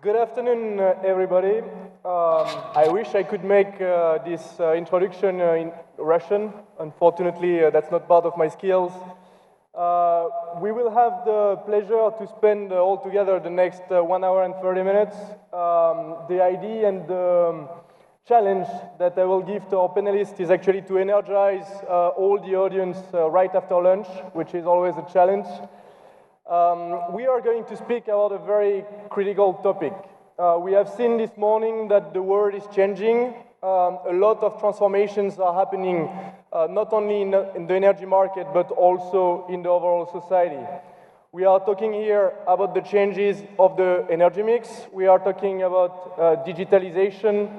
Good afternoon, everybody. I wish I could make this introduction in Russian. Unfortunately, that's not part of my skills. We will have the pleasure to spend all together the next 1 hour and 30 minutes. The idea and the challenge that I will give to our panelists is actually to energize all the audience right after lunch, which is always a challenge. We are going to speak about a very critical topic. We have seen this morning that the world is changing. A lot of transformations are happening, not only in the energy market, but also in the overall society. We are talking here about the changes of the energy mix. We are talking about digitalization.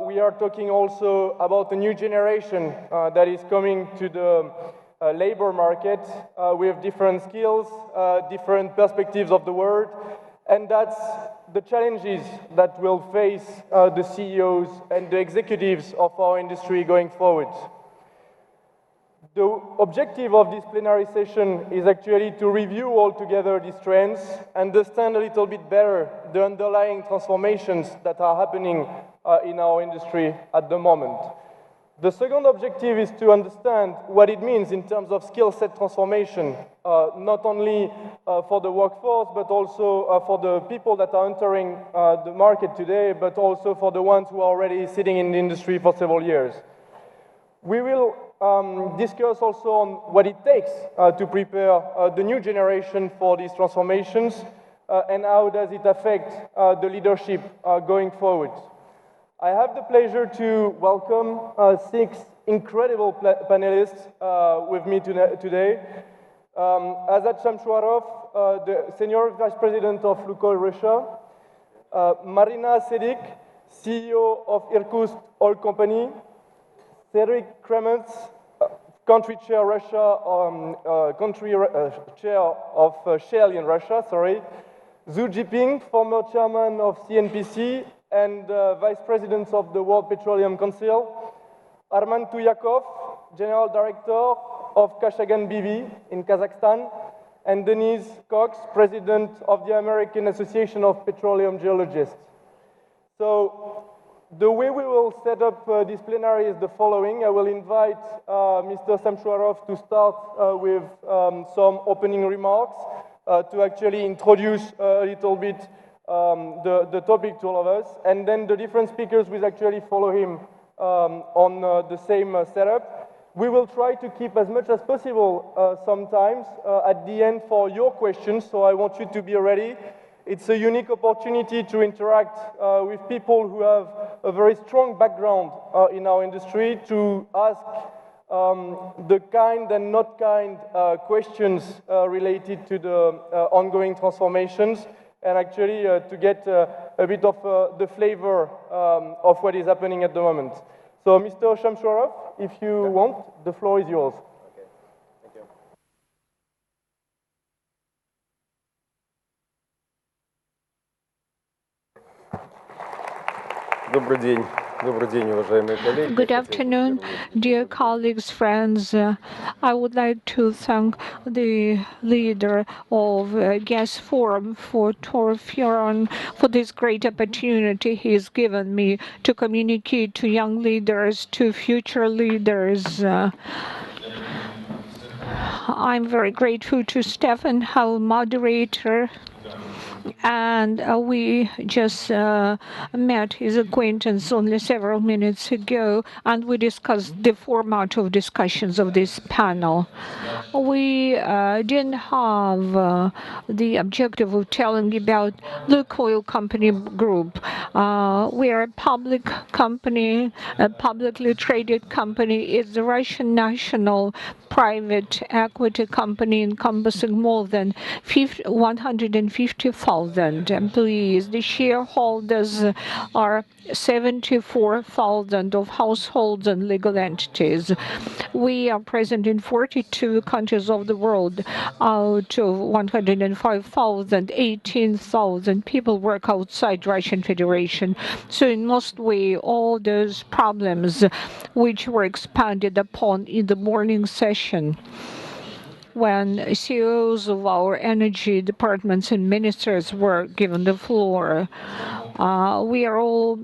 We are talking also about a new generation that is coming to the labor market with different skills, different perspectives of the world, and that's the challenges that will face the CEOs and the executives of our industry going forward. The objective of this plenary session is actually to review all together these trends, understand a little bit better the underlying transformations that are happening in our industry at the moment. The second objective is to understand what it means in terms of skill set transformation, not only for the workforce, but also for the people that are entering the market today, but also for the ones who are already sitting in the industry for several years. We will discuss also on what it takes to prepare the new generation for these transformations and how does it affect the leadership going forward. I have the pleasure to welcome 6 incredible panelists with me today. Azad Shamshuarov, the Senior Vice President of Lukoil Russia. Marina Sedik, CEO of Irkutsk Oil Company. Cedric Kremens, Country Chair Russia, Chair of Shell in Russia, sorry. Zhu Jiping, former Chairman of CNPC and Vice President of the World Petroleum Council, Arman Tuyakov, General Director of Kashagan BV in Kazakhstan, and Denise Cox, President of the American Association of Petroleum Geologists. So the way we will set up this plenary is the following. I will invite Mr. Shamshuarov to start with some opening remarks to actually introduce a little bit the topic to all of us, and then the different speakers will actually follow him on the same setup. We will try to keep as much as possible sometimes at the end for your questions, so I want you to be ready. It's a unique opportunity to interact with people who have a very strong background in our industry, to ask the kind and not kind questions related to the ongoing transformations, and actually to get a bit of the flavor of what is happening at the moment. So, Mr. Shamshuarov, if you want, the floor is yours. Okay, thank you. Добрый день. Good afternoon, dear colleagues, friends. I would like to thank the leader of Gas Forum for Torfiron for this great opportunity he has given me to communicate to young leaders, to future leaders. I'm very grateful to Stefan, our moderator, and we just met his acquaintance only several minutes ago, and we discussed the format of discussions of this panel. We didn't have the objective of telling about Lukoil Company Group. We are a public company, a publicly traded company. It's a Russian national private equity company encompassing more than 150,000 employees. The shareholders are 74,000 of households and legal entities. We are present in 42 countries of the world. Out of 105,000, 18,000 people work outside Russian Federation. So in most way, all those problems which were expanded upon in the morning session when CEOs of our energy departments and ministers were given the floor. We are all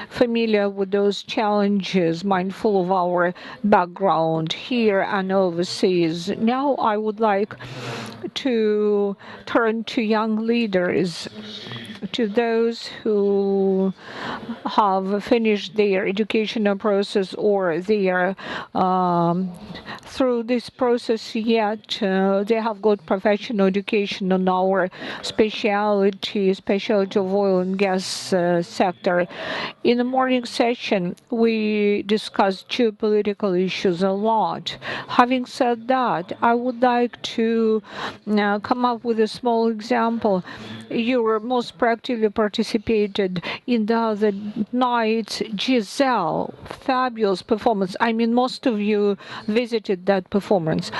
familiar with those challenges, mindful of our background here and overseas. Now I would like to turn to young leaders, to those who have finished their educational process or they are through this process yet. They have got professional education on our specialty of oil and gas sector. In the morning session, we discussed geopolitical issues a lot. Having said that, I would like to come up with a small example. You were most proactively participated in the other night's Giselle fabulous performance. I mean, most of you visited that performance.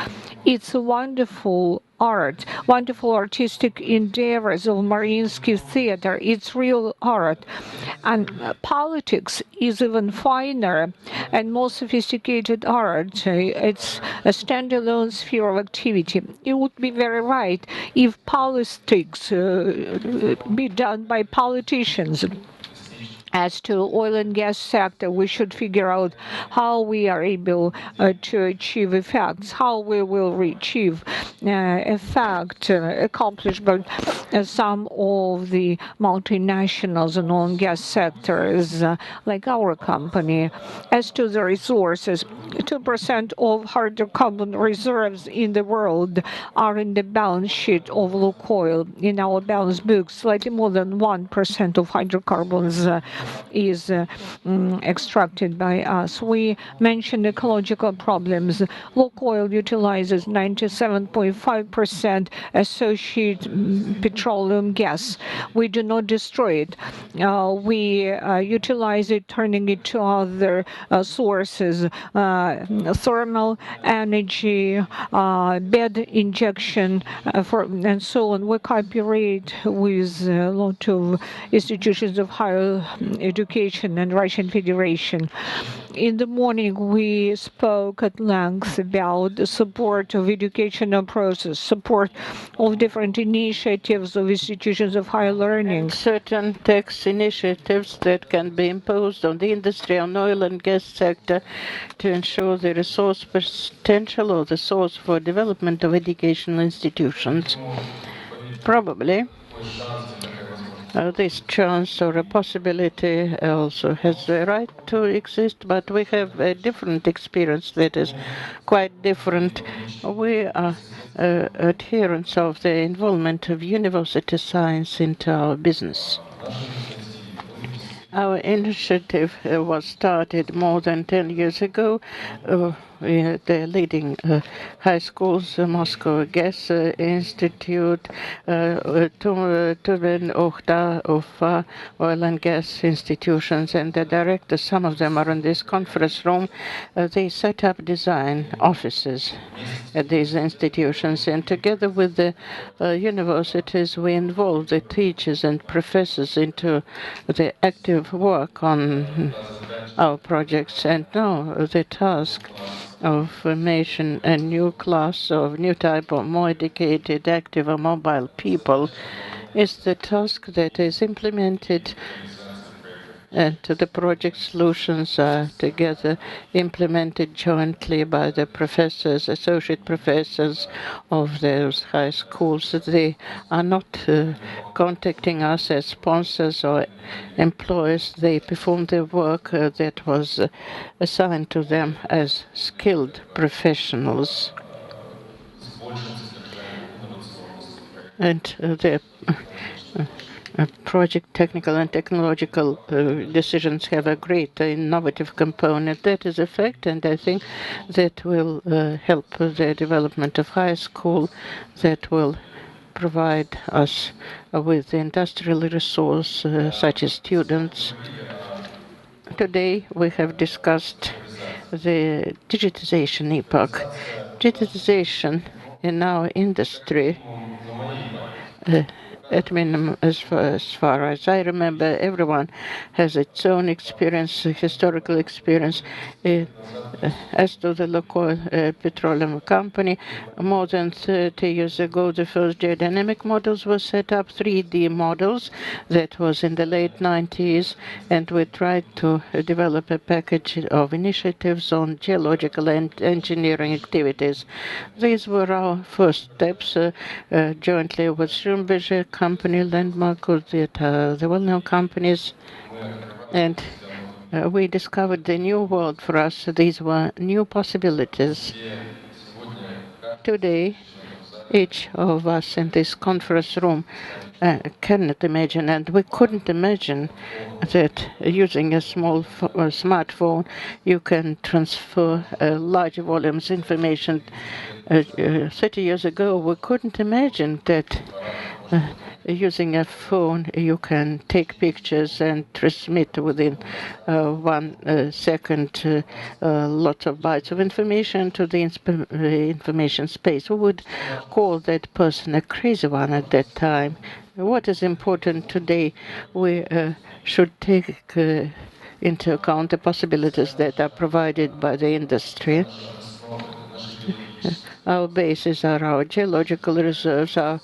It's a wonderful art, wonderful artistic endeavors of Mariinsky theater. It's real art. And politics is even finer and more sophisticated art. It's a standalone sphere of activity. It would be very right if politics be done by politicians. As to oil and gas sector, we should figure out how we are able to achieve effects, how we will achieve effect accomplished by some of the multinationals in oil and gas sectors, like our company. As to the resources, 2% of hydrocarbon reserves in the world are in the balance sheet of Lukoil. In our balance books, slightly more than 1% of hydrocarbons is extracted by us. We mentioned ecological problems. Lukoil utilizes 97.5% associated petroleum gas. We do not destroy it. We utilize it, turning it to other sources, thermal energy, bed injection, and so on. We cooperate with a lot of institutions of higher education and Russian Federation. In the morning, we spoke at length about the support of educational process, support of different initiatives of institutions of higher learning. Certain tax initiatives that can be imposed on the industry, on oil and gas sector to ensure the resource potential or the source for development of educational institutions. Probably this chance or a possibility also has the right to exist, but we have a different experience that is quite different. We are adherents of the involvement of university science into our business. Our initiative was started more than 10 years ago. The leading high schools, Moscow Gas Institute, Turin, Uchta, Ufa, oil and gas institutions, and the directors, some of them are in this conference room. They set up design offices at these institutions, and together with the universities, we involve the teachers and professors into the active work on our projects. And now the task of formation a new class of new type of more educated, active, or mobile people is the task that is implemented, and the project solutions are together implemented jointly by the professors, associate professors of those high schools. They are not contacting us as sponsors or employees. They perform the work that was assigned to them as skilled professionals. And the project technical and technological decisions have a great innovative component. That is a fact, and I think that will help the development of high school, that will provide us with the industrial resource such as students. Today we have discussed the digitization epoch. Digitization in our industry at minimum, as far as I remember, everyone has its own experience, historical experience. As to the local petroleum company, more than 30 years ago, the first geodynamic models were set up, 3D models. That was in the late 90s, and we tried to develop a package of initiatives on geological and engineering activities. These were our first steps jointly with Schlumberger company, Landmark, the well-known companies, and we discovered the new world for us. These were new possibilities. Today, each of us in this conference room cannot imagine, and we couldn't imagine that using a smartphone you can transfer large volumes of information. 30 years ago, we couldn't imagine that using a phone you can take pictures and transmit within 1 second lots of bytes of information to the information space. We would call that person a crazy one at that time. What is important today, we should take into account the possibilities that are provided by the industry. Our bases are our geological reserves are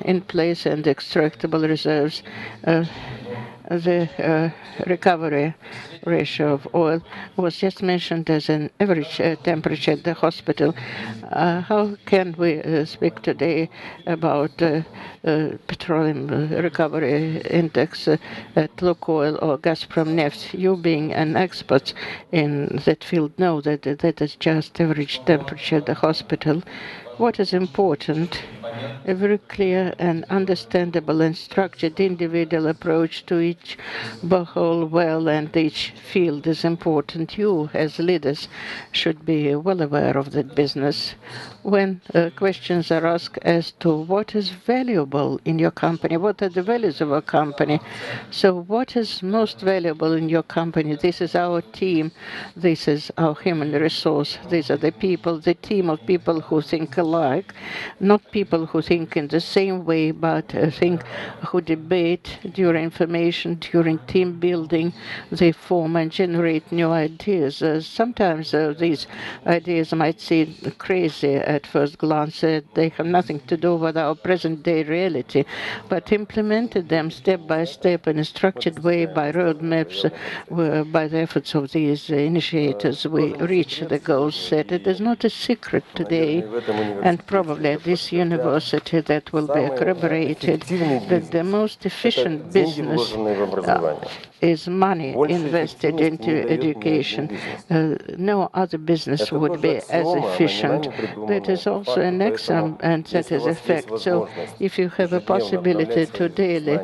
in place, and extractable reserves. The recovery ratio of oil was just mentioned as an average temperature at the hospital. How can we speak today about petroleum recovery index at Lukoil or Gazprom Neft? You being an expert in that field know that that is just average temperature at the hospital. What is important? A very clear and understandable and structured individual approach to each borehole well and each field is important. You, as leaders, should be well aware of that business. When questions are asked as to what is valuable in your company, what are the values of a company, so what is most valuable in your company? This is our team, this is our human resource, these are the people, the team of people who think alike, not people who think in the same way, but who debate during information, during team building, they form and generate new ideas. Sometimes these ideas might seem crazy at first glance. They have nothing to do with our present-day reality, but implemented them step by step in a structured way by roadmaps, by the efforts of these initiators, we reach the goals set. It is not a secret today, and probably at this university that will be corroborated, that the most efficient business is money invested into education. No other business would be as efficient. That is also an axiom, and that is a fact. So if you have a possibility to daily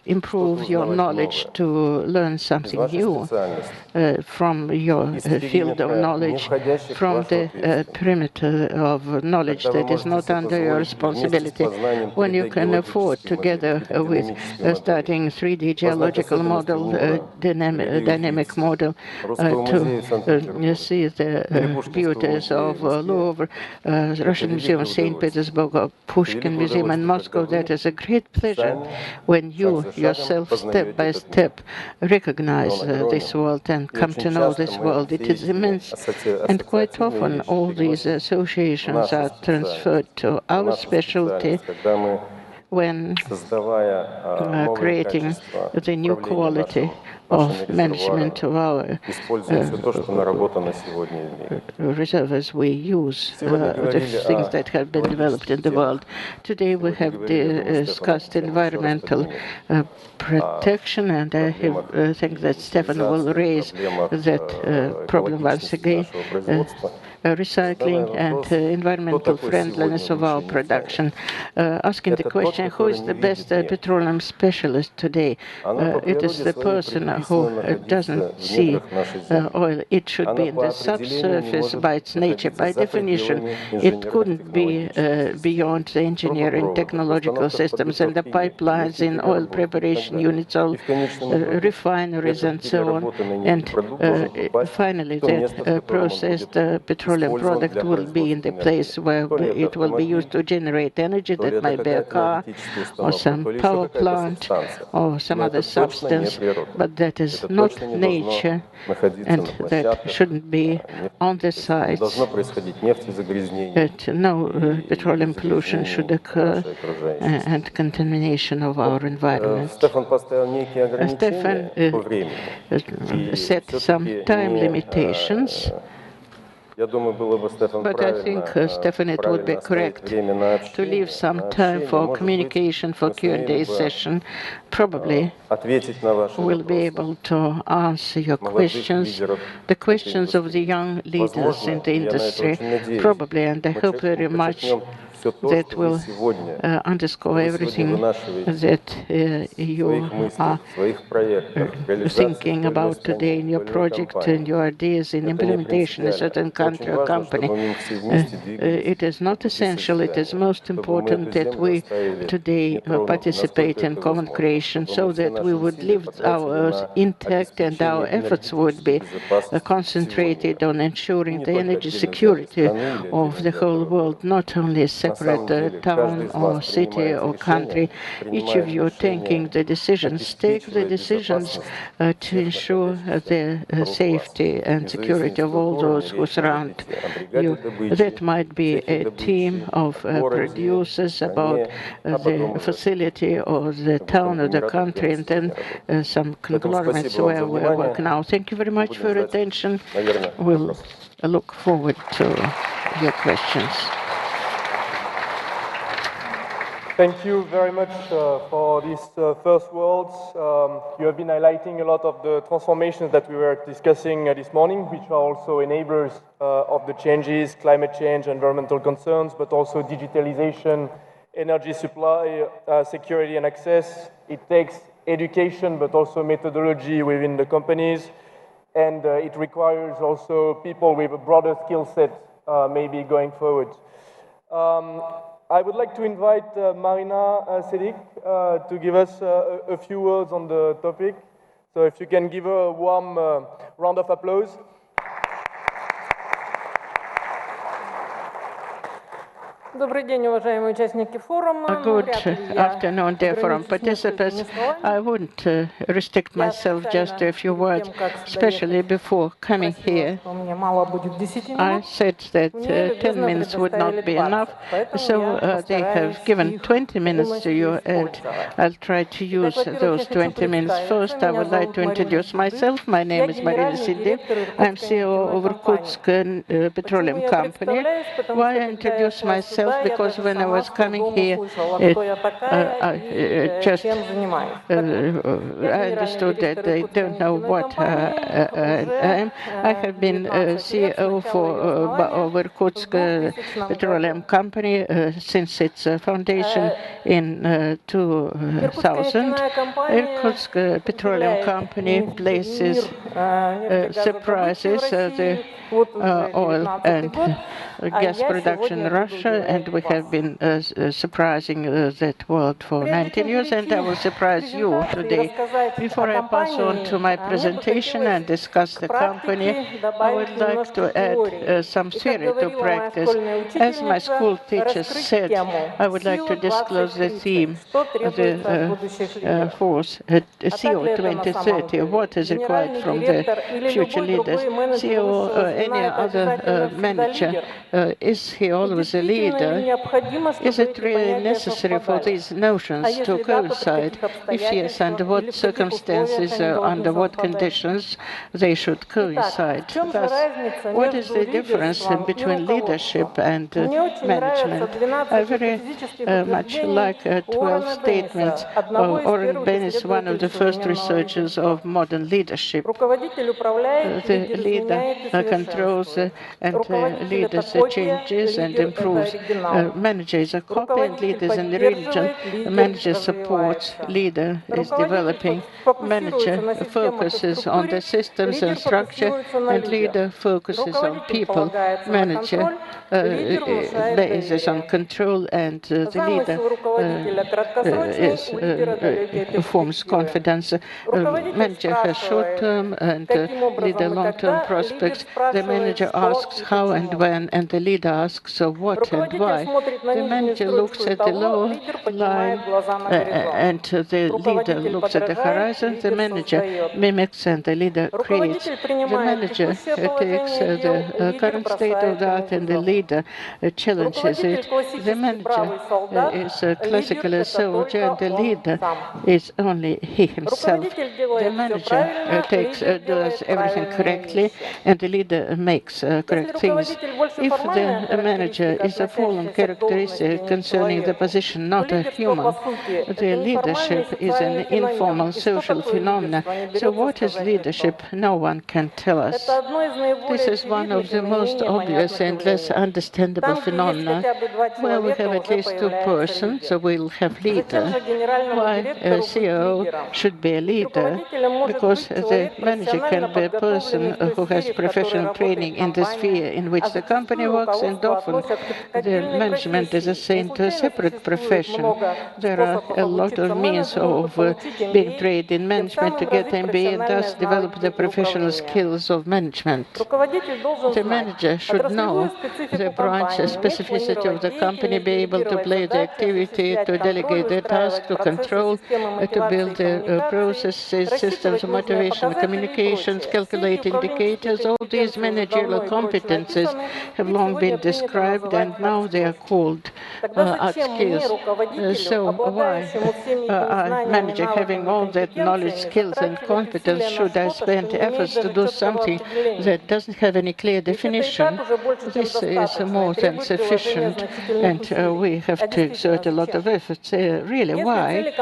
improve your knowledge, to learn something new from your field of knowledge, from the perimeter of knowledge that is not under your responsibility, when you can afford, together with studying 3D geological model, dynamic model, to see the beauties of Louvre, Russian Museum of St. Petersburg, or Pushkin Museum in Moscow. That is a great pleasure when you yourself, step by step, recognize this world and come to know this world. It is immense, and quite often all these associations are transferred to our specialty when creating the new quality of management of our reserves. We use the things that have been developed in the world. Today we have discussed environmental protection, and I think that Stefan will raise that problem once again. Recycling and environmental friendliness of our production. Asking the question, who is the best petroleum specialist today? It is the person who doesn't see oil. It should be in the subsurface by its nature. By definition, it couldn't be beyond the engineering technological systems and the pipelines in oil preparation units, all refineries and so on. And finally, that processed petroleum petroleum product will be in the place where it will be used to generate energy. That might be a car or some power plant or some other substance, but that is not nature, and that shouldn't be on the sites. That no petroleum pollution should occur and contamination of our environment. Stefan set some time limitations. But I think, Stefan, it would be correct to leave some time for communication, for Q&A session. Probably we'll be able to answer your questions, the questions of the young leaders in the industry, probably, and I hope very much that will underscore everything that you are thinking about today in your project and your ideas in implementation in a certain country or company. It is not essential, it is most important that we today participate in common creation so that we would leave our Earth intact and our efforts would be concentrated on ensuring the energy security of the whole world, not only a separate town or city or country. Each of you taking the decisions, take the decisions to ensure the safety and security of all those who surround you. That might be a team of producers about the facility or the town or the country, and then some conglomerates where we work now. Thank you very much for your attention. We'll look forward to your questions. Thank you very much for these first words. You have been highlighting a lot of the transformations that we were discussing this morning, which are also enablers of the changes, climate change, environmental concerns, but also digitalization, energy supply, security and access. It takes education, but also methodology within the companies. And it requires also people with a broader skill set, maybe going forward. I would like to invite Marina Sedik to give us a few words on the topic. So if you can give her a warm round of applause. Добрый день, уважаемые участники форума. Good afternoon, dear forum participants. I wouldn't restrict myself just to a few words, especially before coming here. I said that 10 minutes would not be enough, so they have given 20 minutes to you, and I'll try to use those 20 minutes. First, I would like to introduce myself. My name is Marina Sedik. I'm CEO of Irkutsk Petroleum Company. Why I introduce myself? Because when I was coming here, I understood that they don't know what I am. I have been CEO of Irkutsk Petroleum Company since its foundation in 2000. Irkutsk Petroleum Company places surprises the oil and gas production in Russia, and we have been surprising that world for 19 years, and I will surprise you today. Before I pass on to my presentation and discuss the company, I would like to add some theory to practice. As my school teacher said, I would like to disclose the theme of the force CO 2030. What is required from the future leaders? CEO or any other manager, is he always a leader? Is it really necessary for these notions to coincide? If yes, under what circumstances, under what conditions they should coincide? Thus, what is the difference between leadership and management? I very much like 12 statements. Oren Ben is one of the first researchers of modern leadership. The leader controls and leaders changes and improves. Manager is a copy and leader is in the region. Manager supports, leader is developing. Manager focuses on the systems and structure, and leader focuses on people. Manager bases on control, and the leader forms confidence. Manager has short-term and leader long-term prospects. The manager asks how and when, and the leader asks what and why. The manager looks at the lower line, and the leader looks at the horizon. The manager mimics, and the leader creates. The manager takes the current state of the art, and the leader challenges it. The manager is classically a soldier, and the leader is only he himself. The manager does everything correctly, and the leader makes correct things. If the manager is a fallen characteristic concerning the position, not a human, the leadership is an informal social phenomenon. So what is leadership? No one can tell us. This is one of the most obvious and less understandable phenomena. Where we have at least two persons, so we'll have leader. Why a CEO should be a leader? Because the manager can be a person who has professional training in the sphere in which the company works, and often the management is assigned to a separate profession. There are a lot of means of being trained in management to get MBA and thus develop the professional skills of management. The manager should know the branch specificity of the company, be able to play the activity, to delegate the task, to control, to build the processes, systems of motivation, communications, calculate indicators. All these managerial competences have long been described, and now they are called art skills. So why a manager having all that knowledge, skills and competence should I spend efforts to do something that doesn't have any clear definition? This is more than sufficient, and we have to exert a lot of efforts. Really, why?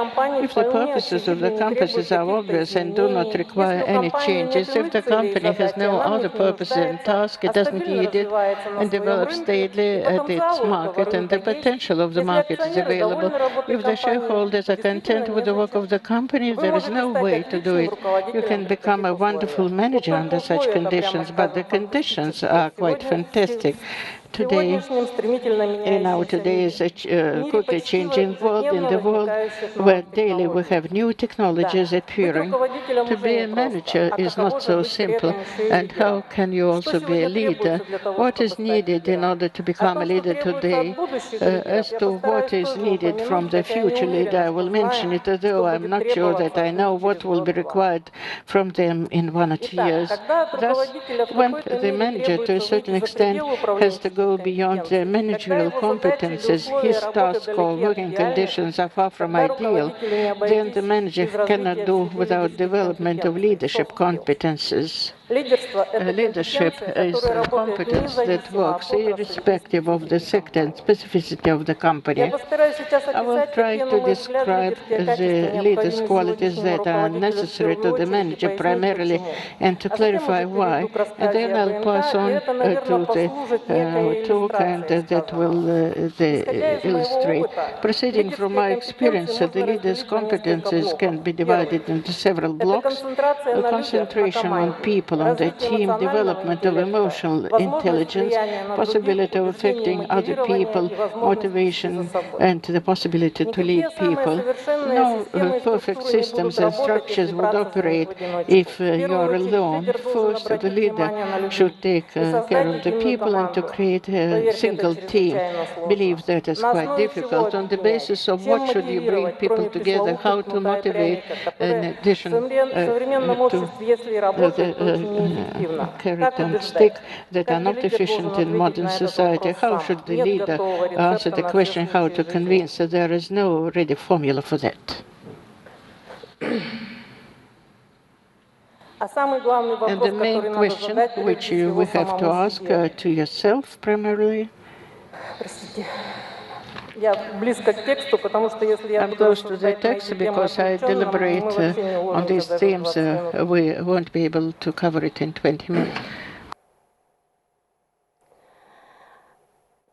If the purposes of the companies are obvious and do not require any changes, if the company has no other purpose and task, it doesn't need it, and develops steadily at its market, and the potential of the market is available. If the shareholders are content with the work of the company, there is no way to do it. You can become a wonderful manager under such conditions, but the conditions are quite fantastic. Today, today is a quickly changing world, in the world where daily we have new technologies appearing. To be a manager is not so simple. And how can you also be a leader? What is needed in order to become a leader today? As to what is needed from the future leader, I will mention it, although I'm not sure that I know what will be required from them in 1 or 2 years. Thus, when the manager, to a certain extent, has to go beyond their managerial competences, his task or working conditions are far from ideal, then the manager cannot do without development of leadership competences. Leadership is a competence that works irrespective of the sector and specificity of the company. I will try to describe the leader's qualities that are necessary to the manager primarily, and to clarify why. And then I'll pass on to the talk, and that will illustrate. Proceeding from my experience, the leader's competences can be divided into several blocks. Concentration on people, on the team, development of emotional intelligence, possibility of affecting other people, motivation, and the possibility to lead people. No perfect systems and structures would operate if you are alone. First, the leader should take care of the people and to create a single team. Believe that is quite difficult. On the basis of what should you bring people together, how to motivate, in addition to the carrot and stick that are not efficient in modern society. How should the leader answer the question how to convince? There is no ready formula for that. And the main question which we have to ask to yourself primarily, I'm close to the text because I deliberate on these themes. We won't be able to cover it in 20 minutes.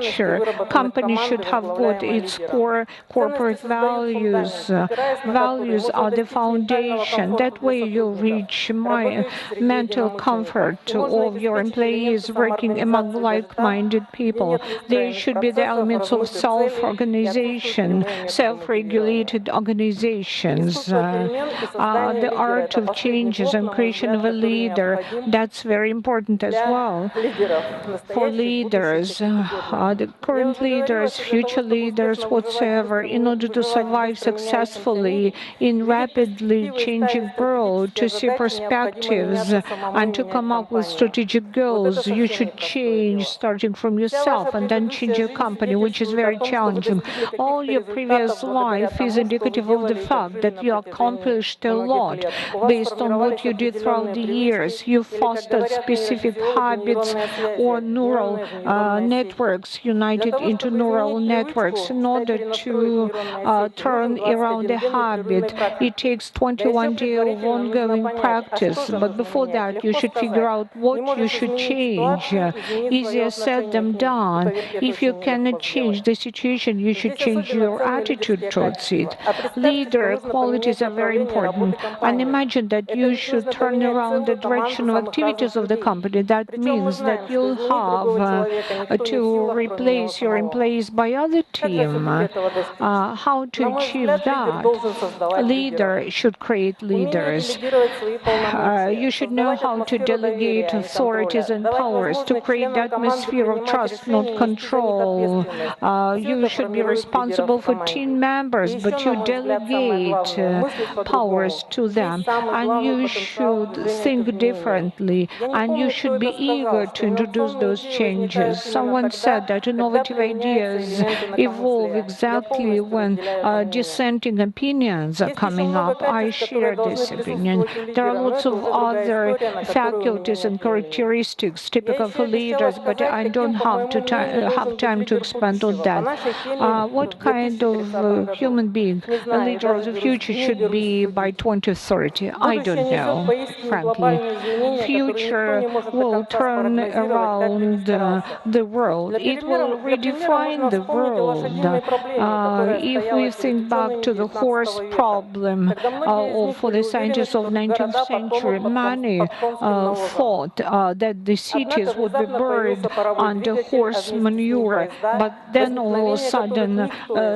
structure. Companies should have what its core corporate values. Values are the foundation. That way you reach my mental comfort support of your employees working among like-minded people. There should be the elements of self-organization, self-regulated organizations, the art of changes and creation of a leader. That's very important as well for leaders, the current leaders, future leaders, whatsoever, in order to survive successfully in rapidly changing world, to see perspectives and to come up with strategic goals. You should change starting from yourself and then change your company, which is very challenging. All your previous life is indicative of the fact that you accomplished a lot based on what you did throughout the years. You fostered specific habits or neural networks, united into neural networks in order to turn around a habit. It takes 21 days of ongoing practice, but before that you should figure out what you should change. Easier said than done. If you cannot change the situation, you should change your attitude towards it. Leader qualities are very important. And imagine that you should turn around the direction of activities of the company. That means that you'll have to replace your employees by other team. How to achieve that? A leader should create leaders. You should know how to delegate authorities and powers to create the atmosphere of trust, not control. You should be responsible for team members, but you delegate powers to them. And you should think differently, and you should be eager to introduce those changes. Someone said that innovative ideas evolve exactly when dissenting opinions are coming up. I share this opinion. There are lots of other faculties and characteristics typical for leaders, but I don't have time to expand on that. What kind of human being a leader of the future should be by 2030? I don't know, frankly. Future will turn around the world. It will redefine the world. If we think back to the horse problem, or for the scientists of 19th century, many thought that the cities would be buried under horse manure, but then all of a sudden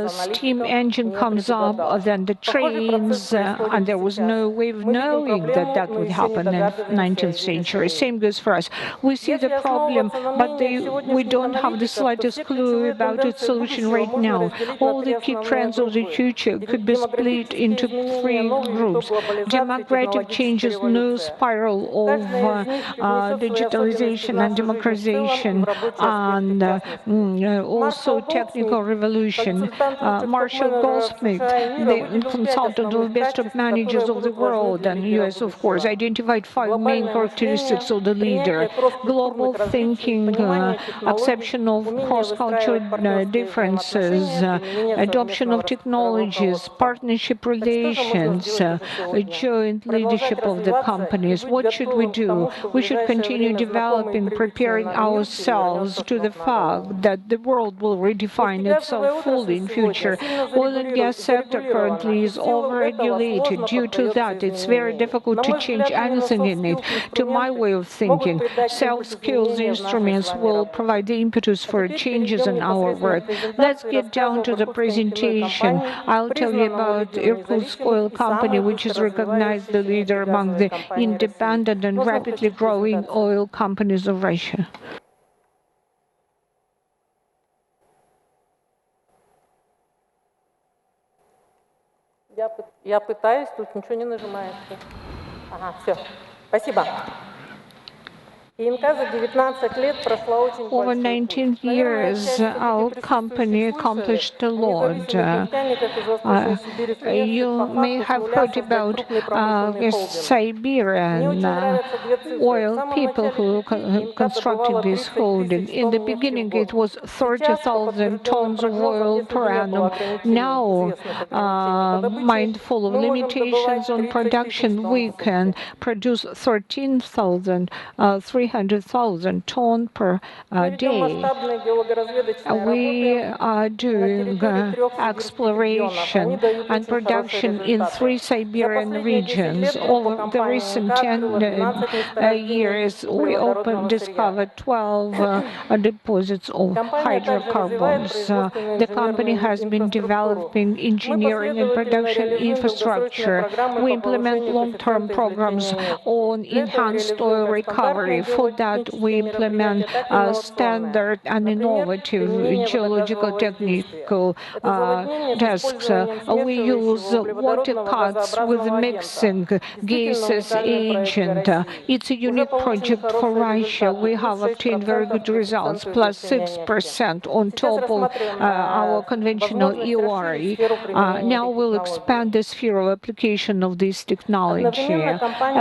steam engine comes up, then the trains, and there was no way of knowing that that would happen in 19th century. Same goes for us. We see the problem, but we don't have the slightest clue about its solution right now. All the key trends of the future could be split into three groups. Democratic changes, new spiral of digitalization and democratization, and also technical revolution. Marshall Goldsmith, the consultant of best top managers of the world, and US, of course, identified 5 main characteristics of the leader: global thinking, acceptance of cross-cultural differences, adoption of technologies, partnership relations, joint leadership of the companies. What should we do? We should continue developing, preparing ourselves to the fact that the world will redefine itself fully in future. Oil and gas sector currently is overregulated. Due to that, it's very difficult to change anything in it. To my way of thinking, self-skills instruments will provide the impetus for changes in our work. Let's get down to the presentation. I'll tell you about Irkutsk Oil Company, which is recognized the leader among the independent and rapidly growing oil companies of Russia. Я пытаюсь, тут ничего не нажимается. Ага, все. Спасибо. Over 19 years, our company accomplished a lot. You may have heard about Siberian oil people who constructed this holding. In the beginning, it was 30,000 tons of oil per annum. Now, mindful of limitations on production, we can produce 13,300 300,000 tons per day. We are doing exploration and production in 3 Siberian regions. Over the recent 10 years, we discovered 12 deposits of hydrocarbons. The company has been developing engineering and production infrastructure. We implement long-term programs on enhanced oil recovery. For that, we implement standard and innovative geological technical tasks. We use water cuts with mixing gases agent. It's a unique project for Russia. We have obtained very good results, plus 6% on top of our conventional EOR. Now we'll expand the sphere of application of this technology.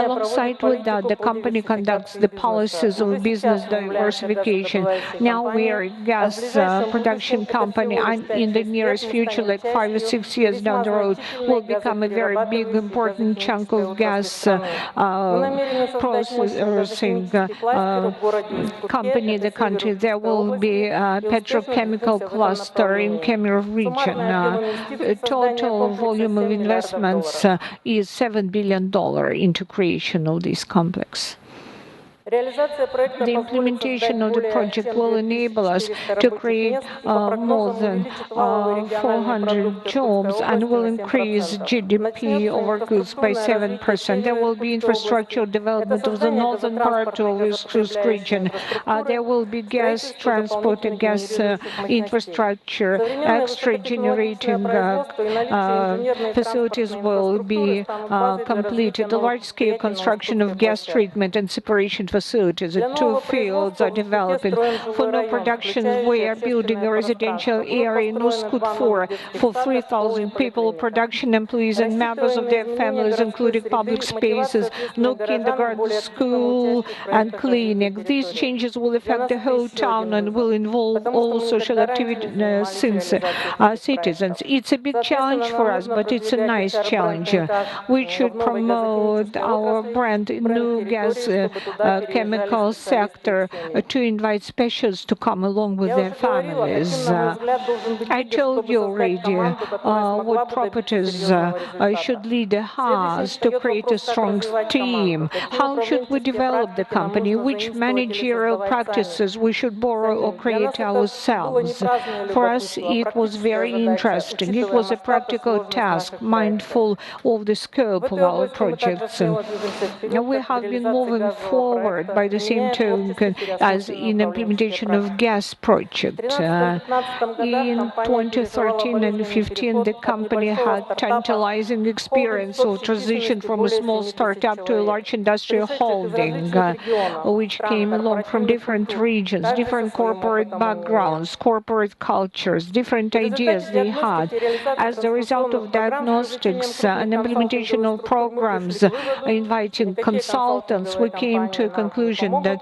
Alongside with that, the company conducts the policies of business diversification. Now we are a gas production company, and in the nearest future, like 5 or 6 years down the road, will become a very big, important chunk of gas processing company in the country. There will be a petrochemical cluster in Kemmerovo region. Total volume of investments is $7 billion into creation of this complex. The implementation of the project will enable us to create more than 400 jobs and will increase GDP over goods by 7%. There will be infrastructural development of the northern part of this region. There will be gas transport and gas infrastructure. Extra generating facilities will be completed. The large-scale construction of gas treatment and separation facilities. The 2 fields are developing. For no production, we are building a residential area in Uskut for 3,000 people, production employees and members of their families, including public spaces, no kindergarten, school, and clinic. These changes will affect the whole town and will involve all social activity citizens. It's a big challenge for us, but it's a nice challenge. We should promote our brand in new gas chemical sector to invite specialists to come along with their families. I told you already what properties should leader has to create a strong team. How should we develop the company? Which managerial practices we should borrow or create ourselves? For us, it was very interesting. It was a practical task, mindful of the scope of our projects. We have been moving forward by the same token as in implementation of gas project. In 2013 and 15, the company had tantalizing experience of transition from a small startup to a large industrial holding, which came along from different regions, different corporate backgrounds, corporate cultures, different ideas they had. As the result of diagnostics and implementation of programs inviting consultants, we came to a conclusion that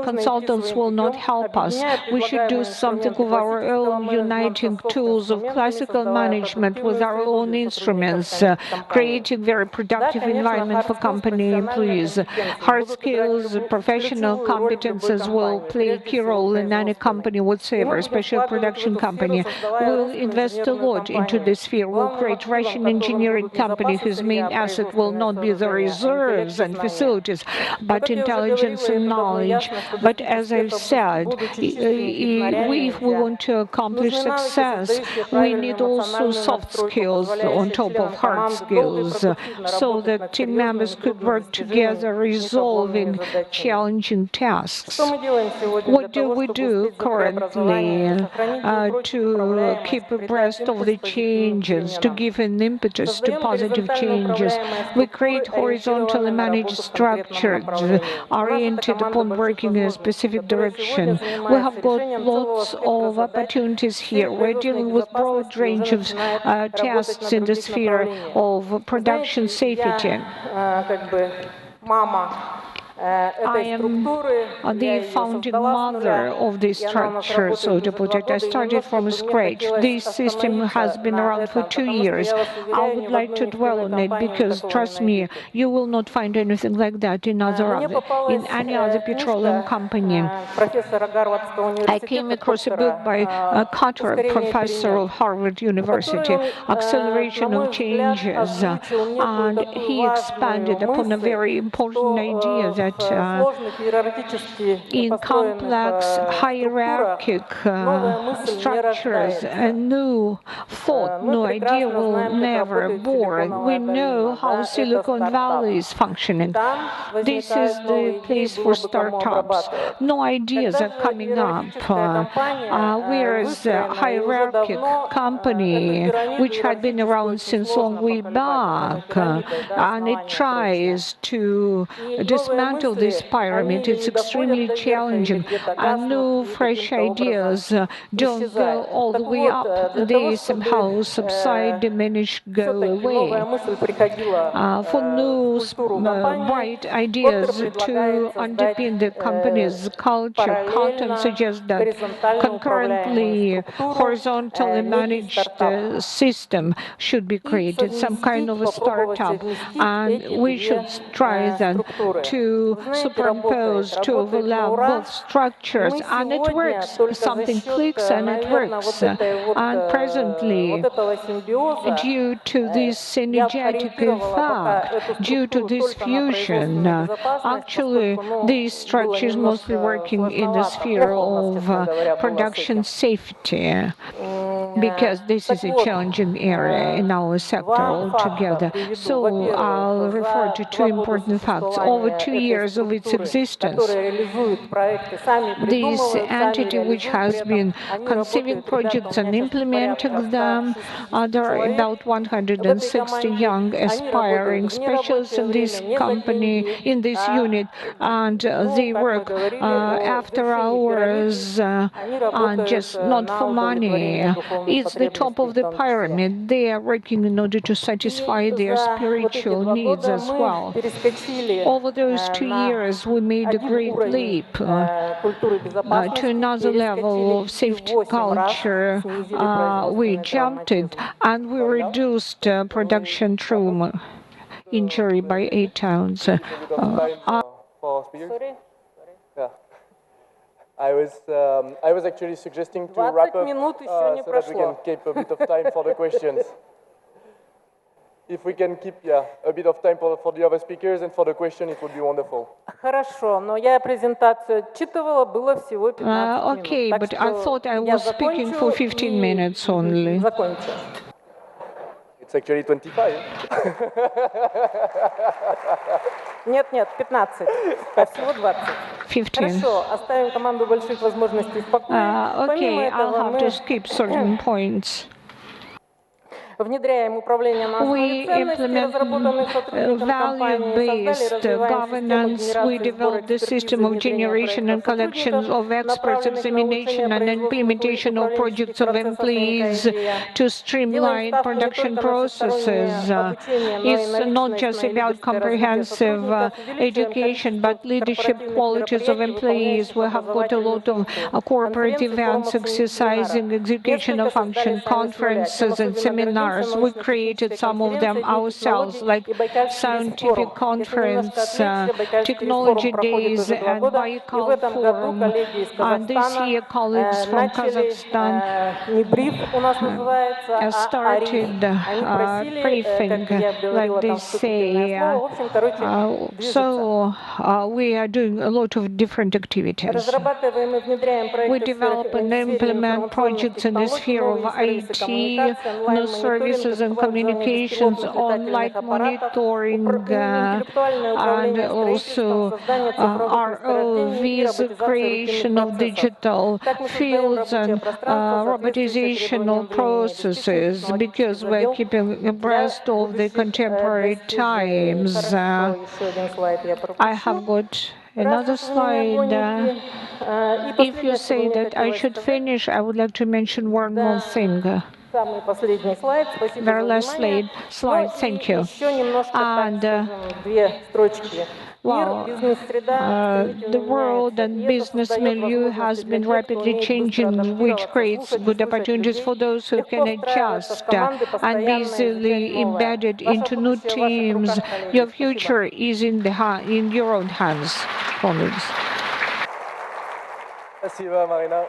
consultants will not help us. We should do something with our own, uniting tools of classical management with our own instruments, creating very productive environment for company employees. Hard skills, professional competences will play a key role in any company whatsoever, especially a production company. We'll invest a lot into this sphere. We'll create Russian engineering company whose main asset will not be the reserves and facilities, but intelligence and knowledge. But as I've said, if we want to accomplish success, we need also soft skills on top of hard skills, so that team members could work together resolving challenging tasks. What do we do currently to keep abreast of the changes, to give an impetus to positive changes? We create horizontally managed structures oriented upon working in a specific direction. We have got lots of opportunities here. We're dealing with broad range of tasks in the sphere of production safety. I am the founding mother of this structure, so to put it. I started from scratch. This system has been around for 2 years. I would like to dwell on it because, trust me, you will not find anything like that in any other petroleum company. I came across a book by Carter, professor of Harvard University, Acceleration of Changes, and he expanded upon a very important idea that in complex hierarchical structures, a new thought, new idea will never born. We know how Silicon Valley is functioning. This is the place for startups. No ideas are coming up. Whereas a hierarchical company, which had been around since long way back, and it tries to dismantle this pyramid, it's extremely challenging. And new fresh ideas don't go all the way up. They somehow subside, diminish, go away. For new bright ideas to underpin the company's culture, Carton suggests that concurrently horizontally managed system should be created, some kind of a startup, and we should try then to superimpose, to overlap both structures, and it works. Something clicks and it works. And presently, due to this synergetic effect, due to this fusion, actually, this structure is mostly working in the sphere of production safety, because this is a challenging area in our sector altogether. So I'll refer to two important facts. Over 2 years of its existence, this entity, which has been conceiving projects and implementing them, there are about 160 young aspiring specialists in this company, in this unit, and they work after hours and just not for money. It's the top of the pyramid. They are working in order to satisfy their spiritual needs as well. Over those 2 years, we made a great leap to another level of safety culture. We jumped it, and we reduced production trauma injury by 8 tons. I was actually suggesting to wrap up so that we can keep a bit of time for the questions. If we can keep a bit of time for the other speakers and for the question, it would be wonderful. Хорошо, но я презентацию отчитывала, было всего 15 минут. Okay, but I thought I was speaking for 15 minutes only. Закончу. It's actually 25. Нет, 15, а всего 20. 15. Хорошо, оставим команду больших возможностей в покое. Okay, I'll have to skip certain points. Внедряем управление на основе ценностей, разработанных сотрудниками компании, value-based governance. We developed the system of generation and collection of experts, examination and implementation of projects of employees to streamline production processes. It's not just about comprehensive education, but leadership qualities of employees. We have got a lot of corporate events, exercising executional function, conferences and seminars. We created some of them ourselves, like scientific conference, technology days, and Baikal Forum. And this year, colleagues from Kazakhstan started briefing, like they say. So we are doing a lot of different activities. We develop and implement projects in the sphere of IT, new services and communications, online monitoring, and also ROVs, creation of digital fields and robotization of processes, because we're keeping abreast of the contemporary times. I have got another slide. If you say that I should finish, I would like to mention one more thing. Very last slide. Thank you. And Well, the world and business milieu has been rapidly changing, which creates good opportunities for those who can adjust and be easily embedded into new teams. Your future is in your own hands, colleagues. Спасибо, Marina.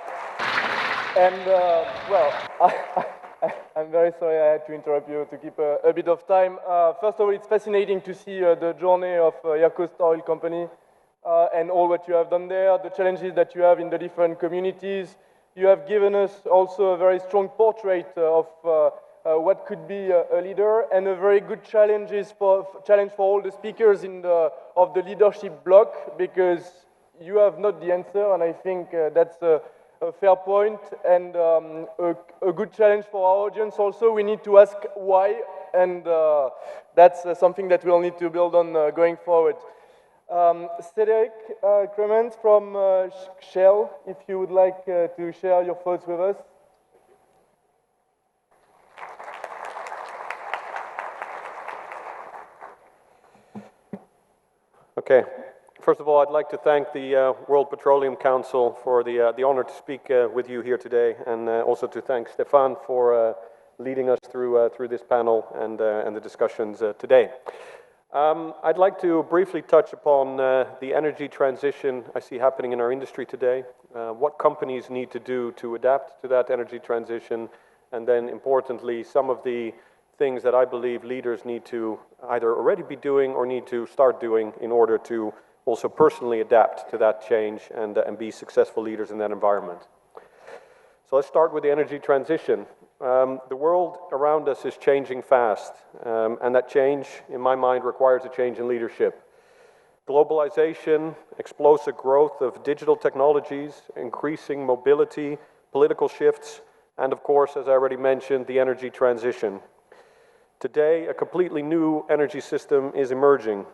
And, well, I'm very sorry I had to interrupt you to keep a bit of time. First of all, it's fascinating to see the journey of Yakost Oil Company and all what you have done there, the challenges that you have in the different communities. You have given us also a very strong portrait of what could be a leader, and a very good challenge for all the speakers of the leadership block, because you have not the answer, and I think that's a fair point, and a good challenge for our audience also. We need to ask why, and that's something that we'll need to build on going forward. Cedric Clement from Shell, if you would like to share your thoughts with us. Okay. First of all, I'd like to thank the World Petroleum Council for the honor to speak with you here today, and also to thank Stefan for leading us through this panel and the discussions today. I'd like to briefly touch upon the energy transition I see happening in our industry today, what companies need to do to adapt to that energy transition, and then importantly, some of the things that I believe leaders need to either already be doing or need to start doing in order to also personally adapt to that change and be successful leaders in that environment. So let's start with the energy transition. The world around us is changing fast, and that change, in my mind, requires a change in leadership. Globalization, explosive growth of digital technologies, increasing mobility, political shifts, and of course, as I already mentioned, the energy transition. Today, a completely new energy system is emerging.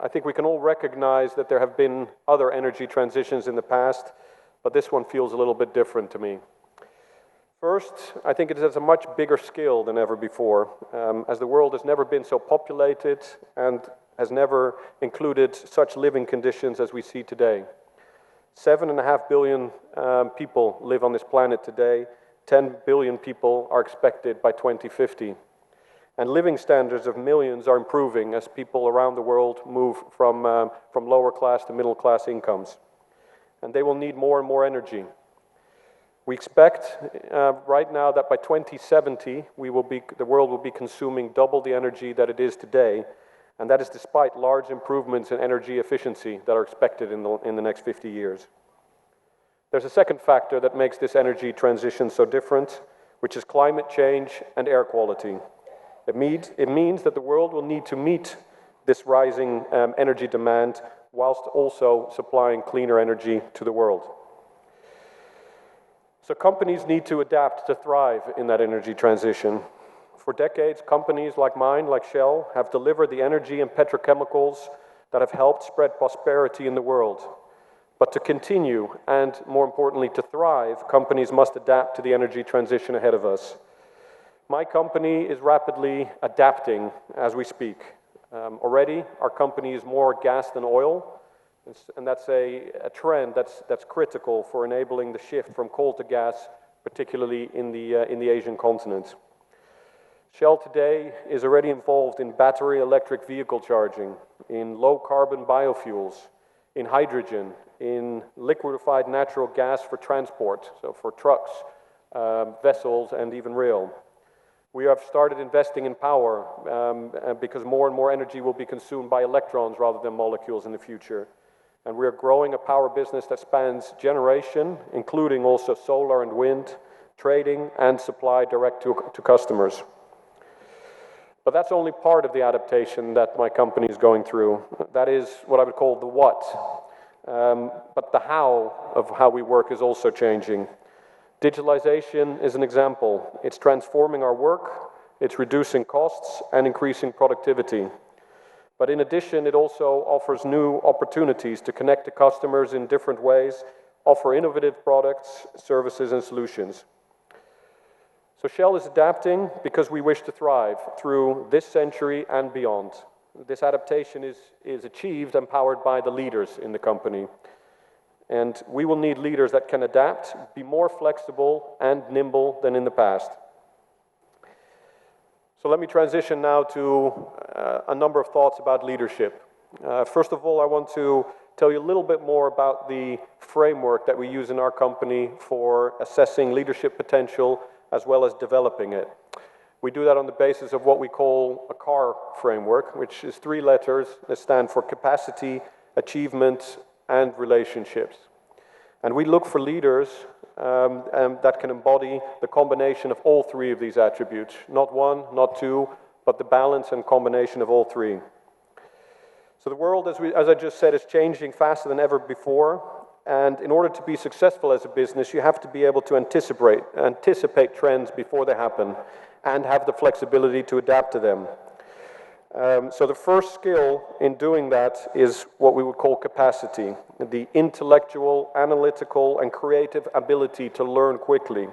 I think we can all recognize that there have been other energy transitions in the past, but this one feels a little bit different to me. First, I think it has a much bigger scale than ever before, as the world has never been so populated and has never included such living conditions as we see today. 7.5 billion people live on this planet today. 10 billion people are expected by 2050. And living standards of millions are improving as people around the world move from lower class to middle class incomes. And they will need more and more energy. We expect right now that by 2070, the world will be consuming double the energy that it is today, and that is despite large improvements in energy efficiency that are expected in the next 50 years. There's a second factor that makes this energy transition so different, which is climate change and air quality. It means that the world will need to meet this rising energy demand whilst also supplying cleaner energy to the world. So companies need to adapt to thrive in that energy transition. For decades, companies like mine, like Shell, have delivered the energy and petrochemicals that have helped spread prosperity in the world. But to continue, and more importantly, to thrive, companies must adapt to the energy transition ahead of us. My company is rapidly adapting as we speak. Already, our company is more gas than oil, and that's a trend that's critical for enabling the shift from coal to gas, particularly in the Asian continent. Shell today is already involved in battery electric vehicle charging, in low-carbon biofuels, in hydrogen, in liquefied natural gas for transport, so for trucks, vessels, and even rail. We have started investing in power because more and more energy will be consumed by electrons rather than molecules in the future. And we are growing a power business that spans generation, including also solar and wind, trading and supply direct to customers. But that's only part of the adaptation that my company is going through. That is what I would call the what. But the how of how we work is also changing. Digitalization is an example. It's transforming our work, it's reducing costs and increasing productivity. But in addition, it also offers new opportunities to connect to customers in different ways, offer innovative products, services, and solutions. So Shell is adapting because we wish to thrive through this century and beyond. This adaptation is achieved and powered by the leaders in the company. And we will need leaders that can adapt, be more flexible and nimble than in the past. So let me transition now to a number of thoughts about leadership. First of all, I want to tell you a little bit more about the framework that we use in our company for assessing leadership potential as well as developing it. We do that on the basis of what we call a CAR framework, which is 3 letters that stand for capacity, achievement, and relationships. And we look for leaders that can embody the combination of all 3 of these attributes. Not 1, not 2, but the balance and combination of all 3. So the world, as I just said, is changing faster than ever before. And in order to be successful as a business, you have to be able to anticipate trends before they happen and have the flexibility to adapt to them. So the first skill in doing that is what we would call capacity, the intellectual, analytical, and creative ability to learn quickly,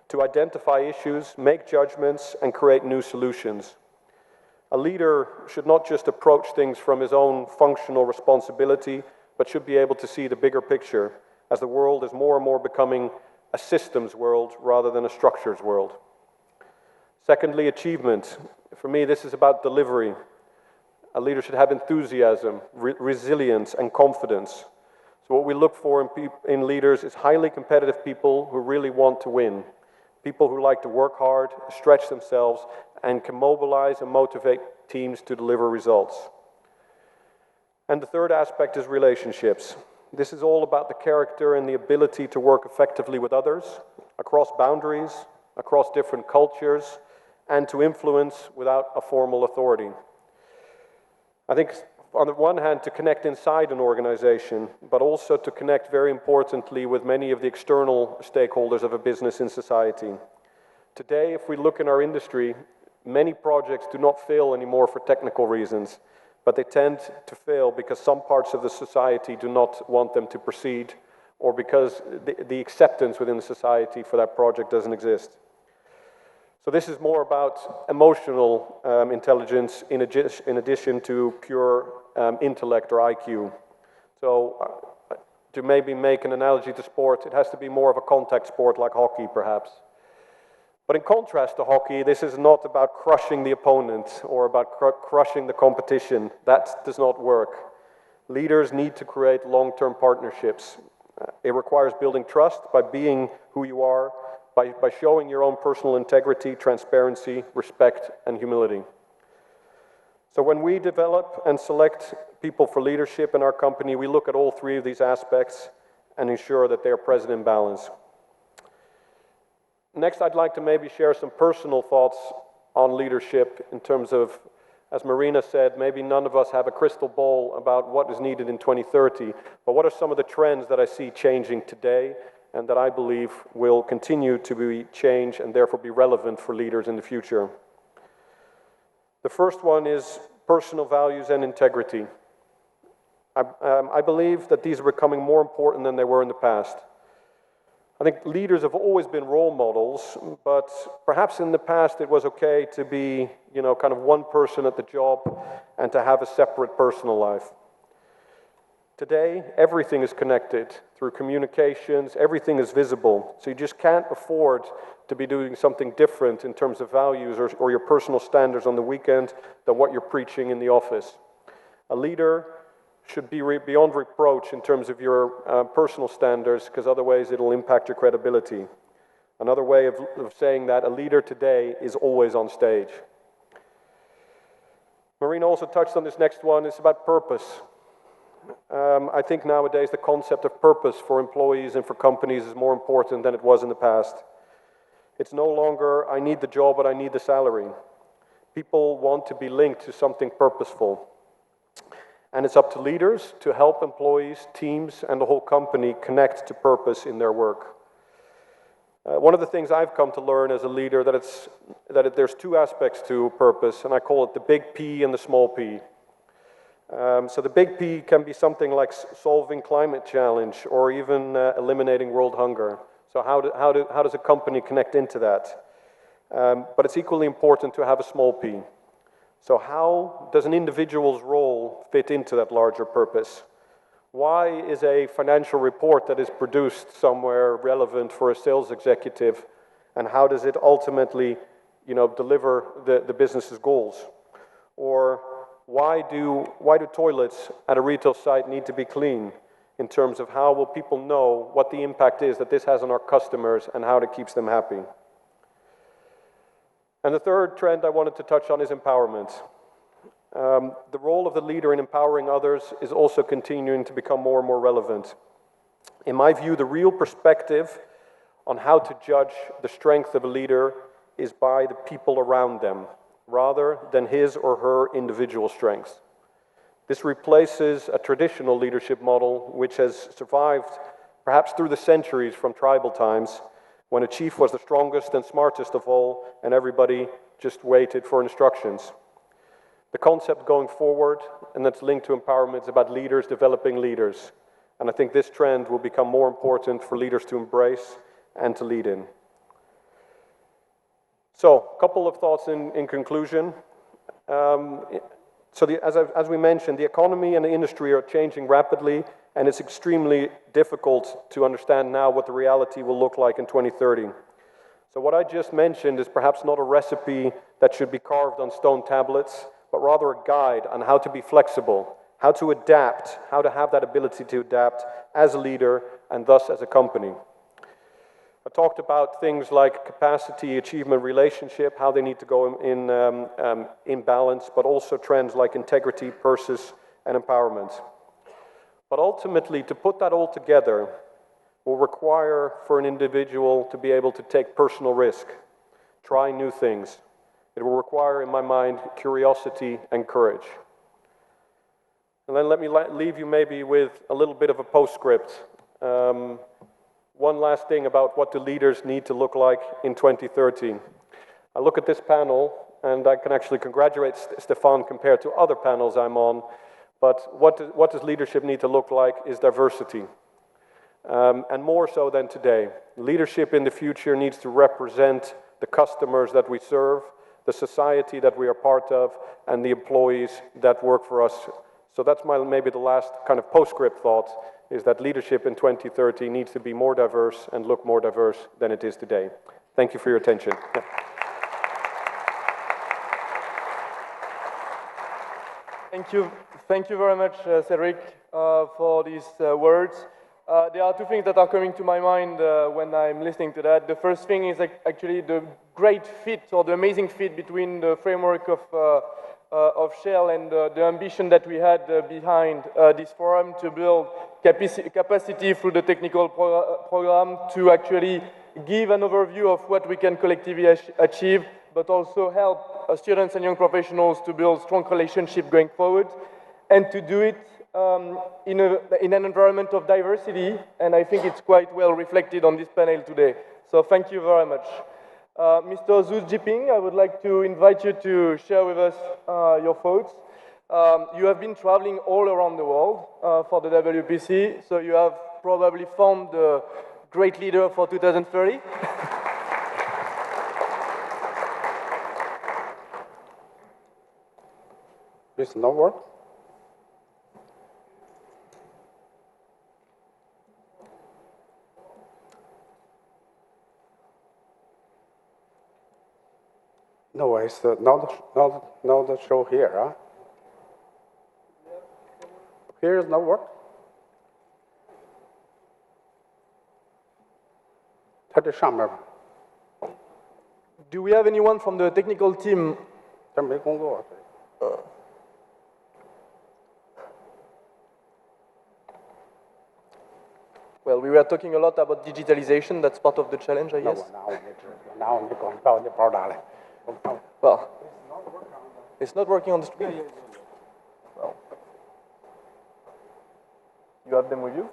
to identify issues, make judgments, and create new solutions. A leader should not just approach things from his own functional responsibility, but should be able to see the bigger picture, as the world is more and more becoming a systems world rather than a structures world. Secondly, achievement. For me, this is about delivery. A leader should have enthusiasm, resilience, and confidence. So what we look for in leaders is highly competitive people who really want to win, people who like to work hard, stretch themselves, and can mobilize and motivate teams to deliver results. And the third aspect is relationships. This is all about the character and the ability to work effectively with others, across boundaries, across different cultures, and to influence without a formal authority. I think, on the one hand, to connect inside an organization, but also to connect, very importantly, with many of the external stakeholders of a business in society. Today, if we look in our industry, many projects do not fail anymore for technical reasons, but they tend to fail because some parts of the society do not want them to proceed, or because the acceptance within the society for that project doesn't exist. So this is more about emotional intelligence in addition to pure intellect or IQ. So to maybe make an analogy to sport, it has to be more of a contact sport like hockey perhaps. But in contrast to hockey, this is not about crushing the opponent or about crushing the competition. That does not work. Leaders need to create long-term partnerships. It requires building trust by being who you are, by showing your own personal integrity, transparency, respect, and humility. So when we develop and select people for leadership in our company, we look at all 3 of these aspects and ensure that they are present in balance. Next, I'd like to maybe share some personal thoughts on leadership in terms of, as Marina said, maybe none of us have a crystal ball about what is needed in 2030, but what are some of the trends that I see changing today and that I believe will continue to be changed and therefore be relevant for leaders in the future. The first one is personal values and integrity. I believe that these are becoming more important than they were in the past. I think leaders have always been role models, but perhaps in the past it was okay to be, kind of one person at the job and to have a separate personal life. Today, everything is connected through communications, everything is visible, so you just can't afford to be doing something different in terms of values or your personal standards on the weekend than what you're preaching in the office. A leader should be beyond reproach in terms of your personal standards, because otherwise it'll impact your credibility. Another way of saying that, a leader today is always on stage. Marina also touched on this next one, it's about purpose. I think nowadays the concept of purpose for employees and for companies is more important than it was in the past. It's no longer, I need the job, but I need the salary. People want to be linked to something purposeful. And it's up to leaders to help employees, teams, and the whole company connect to purpose in their work. One of the things I've come to learn as a leader that there's 2 aspects to purpose, and I call it the big P and the small p. So the big P can be something like solving climate challenge or even eliminating world hunger. So how does a company connect into that? But it's equally important to have a small P. So how does an individual's role fit into that larger purpose? Why is a financial report that is produced somewhere relevant for a sales executive, and how does it ultimately, deliver the business's goals? Or why do toilets at a retail site need to be clean, in terms of how will people know what the impact is that this has on our customers and how it keeps them happy? And the third trend I wanted to touch on is empowerment. The role of the leader in empowering others is also continuing to become more and more relevant. In my view, the real perspective on how to judge the strength of a leader is by the people around them, rather than his or her individual strengths. This replaces a traditional leadership model which has survived perhaps through the centuries from tribal times, when a chief was the strongest and smartest of all, and everybody just waited for instructions. The concept going forward, and that's linked to empowerment, is about leaders developing leaders. And I think this trend will become more important for leaders to embrace and to lead in. So, a couple of thoughts in conclusion. As we mentioned, the economy and the industry are changing rapidly, and it's extremely difficult to understand now what the reality will look like in 2030. So what I just mentioned is perhaps not a recipe that should be carved on stone tablets, but rather a guide on how to be flexible, how to adapt, how to have that ability to adapt as a leader and thus as a company. I talked about things like capacity, achievement, relationship, how they need to go in balance, but also trends like integrity, purpose, and empowerment. But ultimately, to put that all together will require for an individual to be able to take personal risk, try new things. It will require, in my mind, curiosity and courage. And then let me leave you maybe with a little bit of a postscript. One last thing about what the leaders need to look like in 2030. I look at this panel, and I can actually congratulate Stefan compared to other panels I'm on, but what does leadership need to look like is diversity. And more so than today. Leadership in the future needs to represent the customers that we serve, the society that we are part of, and the employees that work for us. So that's maybe the last kind of postscript thought, is that leadership in 2030 needs to be more diverse and look more diverse than it is today. Thank you for your attention. Yeah. Thank you very much, Cedric, for these words. There are two things that are coming to my mind when I'm listening to that. The first thing is actually the great fit, or the amazing fit between the framework of Shell and the ambition that we had behind this forum to build capacity through the technical program to actually give an overview of what we can collectively achieve, but also help students and young professionals to build strong relationships going forward, and to do it in an environment of diversity, and I think it's quite well reflected on this panel today. So thank you very much. Mr. Zhu Jiping, I would like to invite you to share with us your thoughts. You have been traveling all around the world for the WPC, so you have probably found the great leader for 2030. This not work? No, it's not the show here, huh? Here is not work. Do we have anyone from the technical team? Well, we were talking a lot about digitalization. That's part of the challenge, I guess. Well, it's not working on the screen. Well, you have them with you?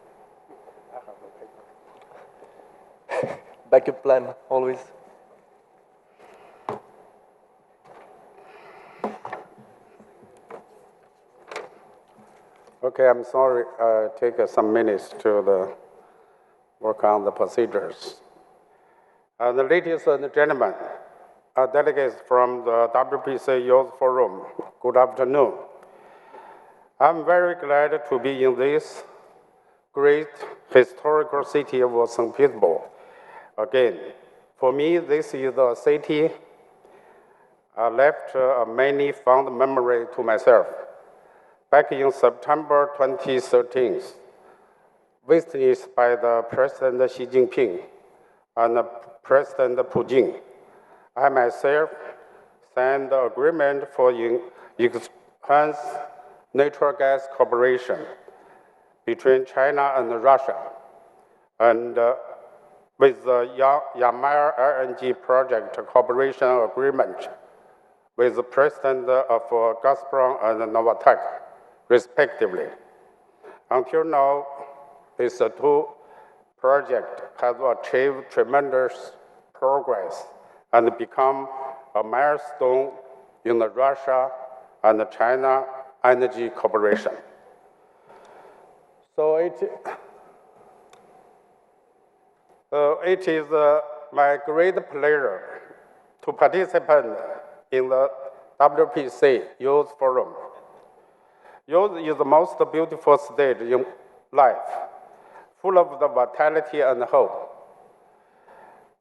Backup plan, always. Okay, I'm sorry. Take some minutes to work on the procedures. The ladies and gentlemen, delegates from the WPC Youth Forum, good afternoon. I'm very glad to be in this great historical city of St. Petersburg again. For me, this is a city left many fond memory to myself. Back in September 2013, witnessed by the President Xi Jinping and President Putin, I myself signed the agreement for enhanced natural gas cooperation between China and Russia, and with the Yamal LNG project cooperation agreement with the President of Gazprom and Novatek, respectively. Until now, these two projects have achieved tremendous progress and become a milestone in the Russia and China energy cooperation. So it is my great pleasure to participate in the WPC Youth Forum. Youth is the most beautiful stage in life, full of the vitality and hope.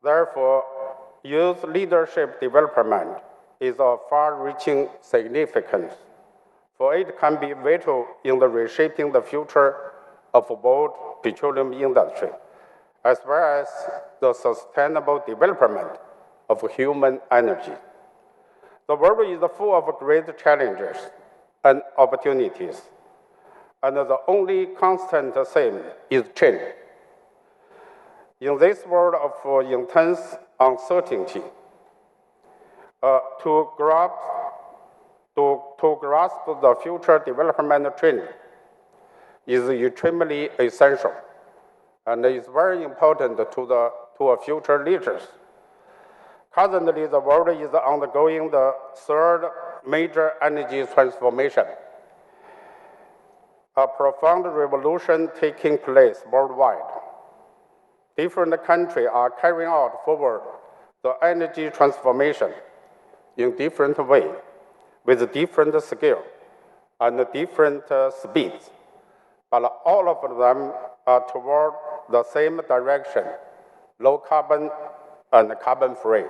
Therefore, youth leadership development is of far-reaching significance, for it can be vital in the reshaping the future of both petroleum industry, as well as the sustainable development of human energy. The world is full of great challenges and opportunities, and the only constant theme is change. In this world of intense uncertainty, to grasp the future development trend is extremely essential, and is very important to our future leaders. Currently, the world is undergoing the third major energy transformation, a profound revolution taking place worldwide. Different countries are carrying out forward the energy transformation in different ways, with different scale and different speeds, but all of them are toward the same direction: low carbon and carbon-free.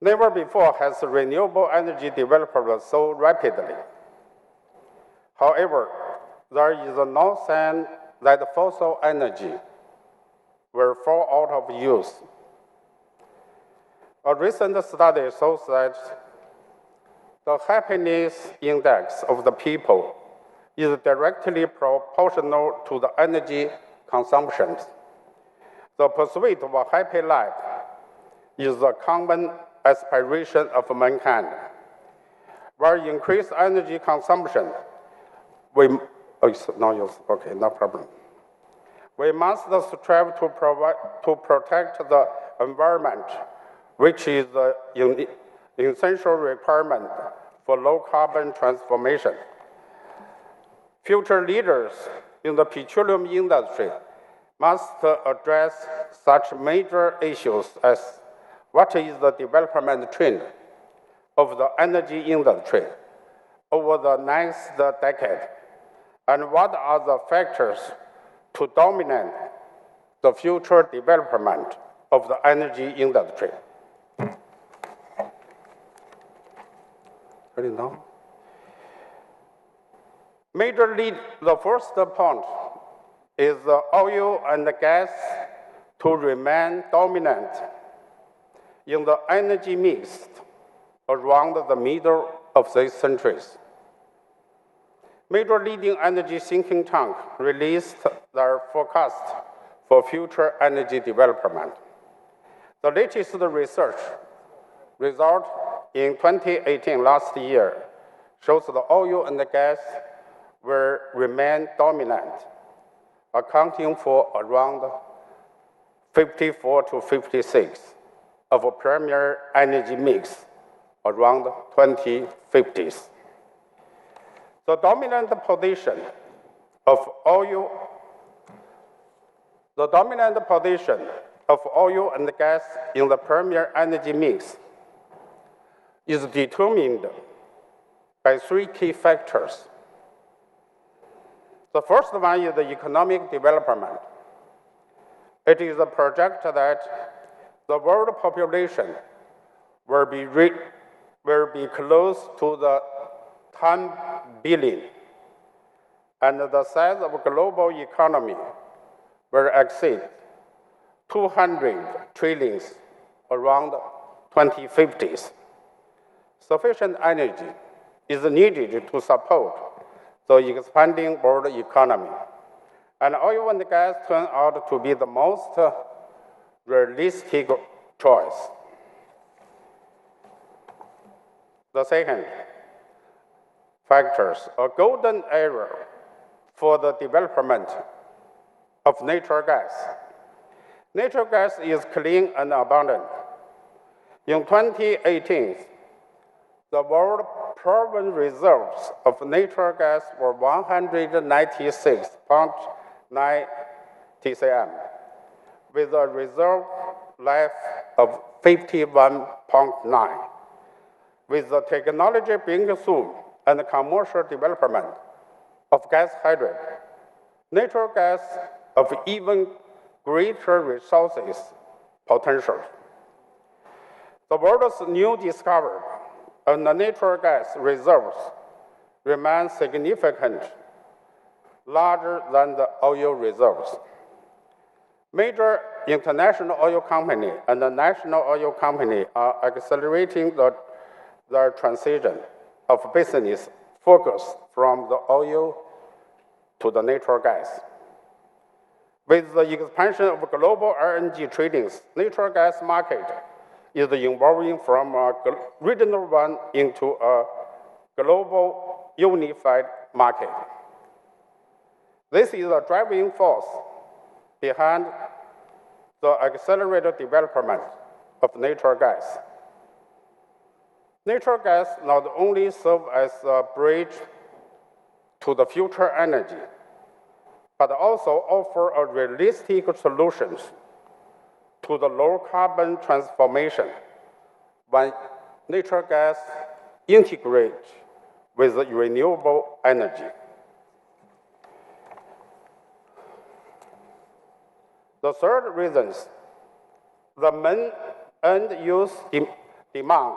Never before has renewable energy developed so rapidly. However, there is no sign that fossil energy will fall out of use. A recent study shows that the happiness index of the people is directly proportional to the energy consumption. The pursuit of a happy life is a common aspiration of mankind. Where increased energy consumption, we must strive to protect the environment, which is an essential requirement for low-carbon transformation. Future leaders in the petroleum industry must address such major issues as what is the development trend of the energy industry over the next decade, and what are the factors to dominate the future development of the energy industry. Ready now? The first point is the oil and gas to remain dominant in the energy mix around the middle of this century. Major leading energy thinking tanks released their forecast for future energy development. The latest research result in 2018, last year, shows the oil and gas will remain dominant, accounting for around 54 to 56 of a premier energy mix around 2050s. The dominant position of of oil and gas in the primary energy mix is determined by three key factors. The first one is the economic development. It is projected that the world population will be close to the 10 billion, and the size of global economy will exceed 200 trillions around 2050s. Sufficient energy is needed to support the expanding world economy, and oil and gas turn out to be the most realistic choice. The second factors, a golden era for the development of natural gas. Natural gas is clean and abundant. In 2018, the world proven reserves of natural gas were 196.9 TCM, with a reserve life of 51.9. With the technology being soon and commercial development of gas hydrogen, natural gas of even greater resources potential. The world's new discovery and the natural gas reserves remain significant, larger than the oil reserves. Major international oil companies and the national oil company are accelerating their transition of business focus from the oil to the natural gas. With the expansion of global LNG trading, natural gas market is evolving from a regional one into a global unified market. This is a driving force behind the accelerated development of natural gas. Natural gas not only serves as a bridge to the future energy, but also offers a realistic solutions to the low carbon transformation when natural gas integrates with renewable energy. The third reason, the main end-use demand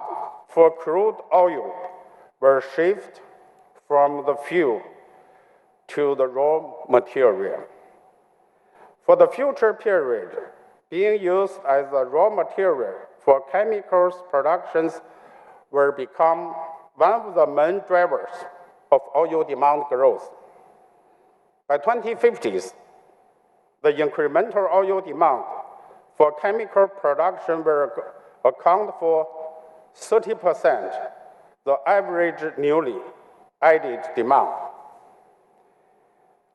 for crude oil will shift from the fuel to the raw material. For the future period, being used as a raw material for chemicals productions will become one of the main drivers of oil demand growth. By 2050s, the incremental oil demand for chemical production will account for 30% the average newly added demand.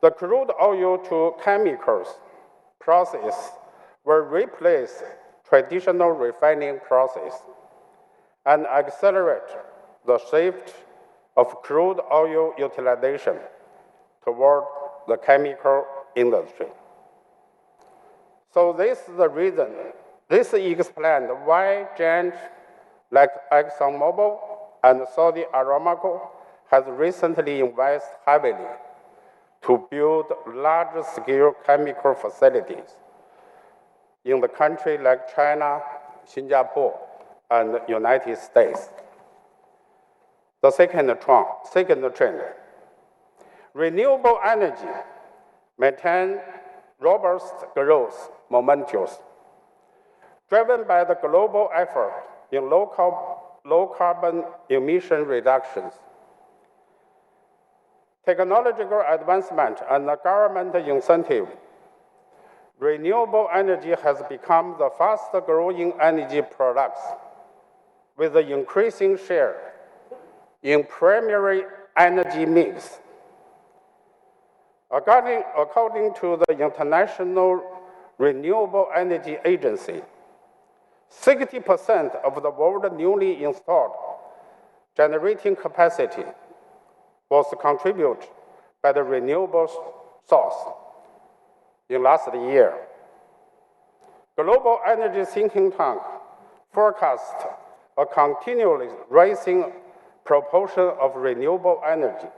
The crude oil to chemicals process will replace traditional refining process and accelerate the shift of crude oil utilization toward the chemical industry. So this is the reason, this explains why giants like ExxonMobil and Saudi Aramco has recently invested heavily to build large-scale chemical facilities in the countries like China, Singapore, and the United States. The second trend, renewable energy maintain robust growth momentum, driven by the global effort in low carbon emission reductions. Technological advancement and the government incentive, renewable energy has become the fastest-growing energy products with an increasing share in primary energy mix. According to the International Renewable Energy Agency, 60% of the world's newly installed generating capacity was contributed by the renewable source in last year. Global energy thinking tank forecast a continually rising proportion of renewable energy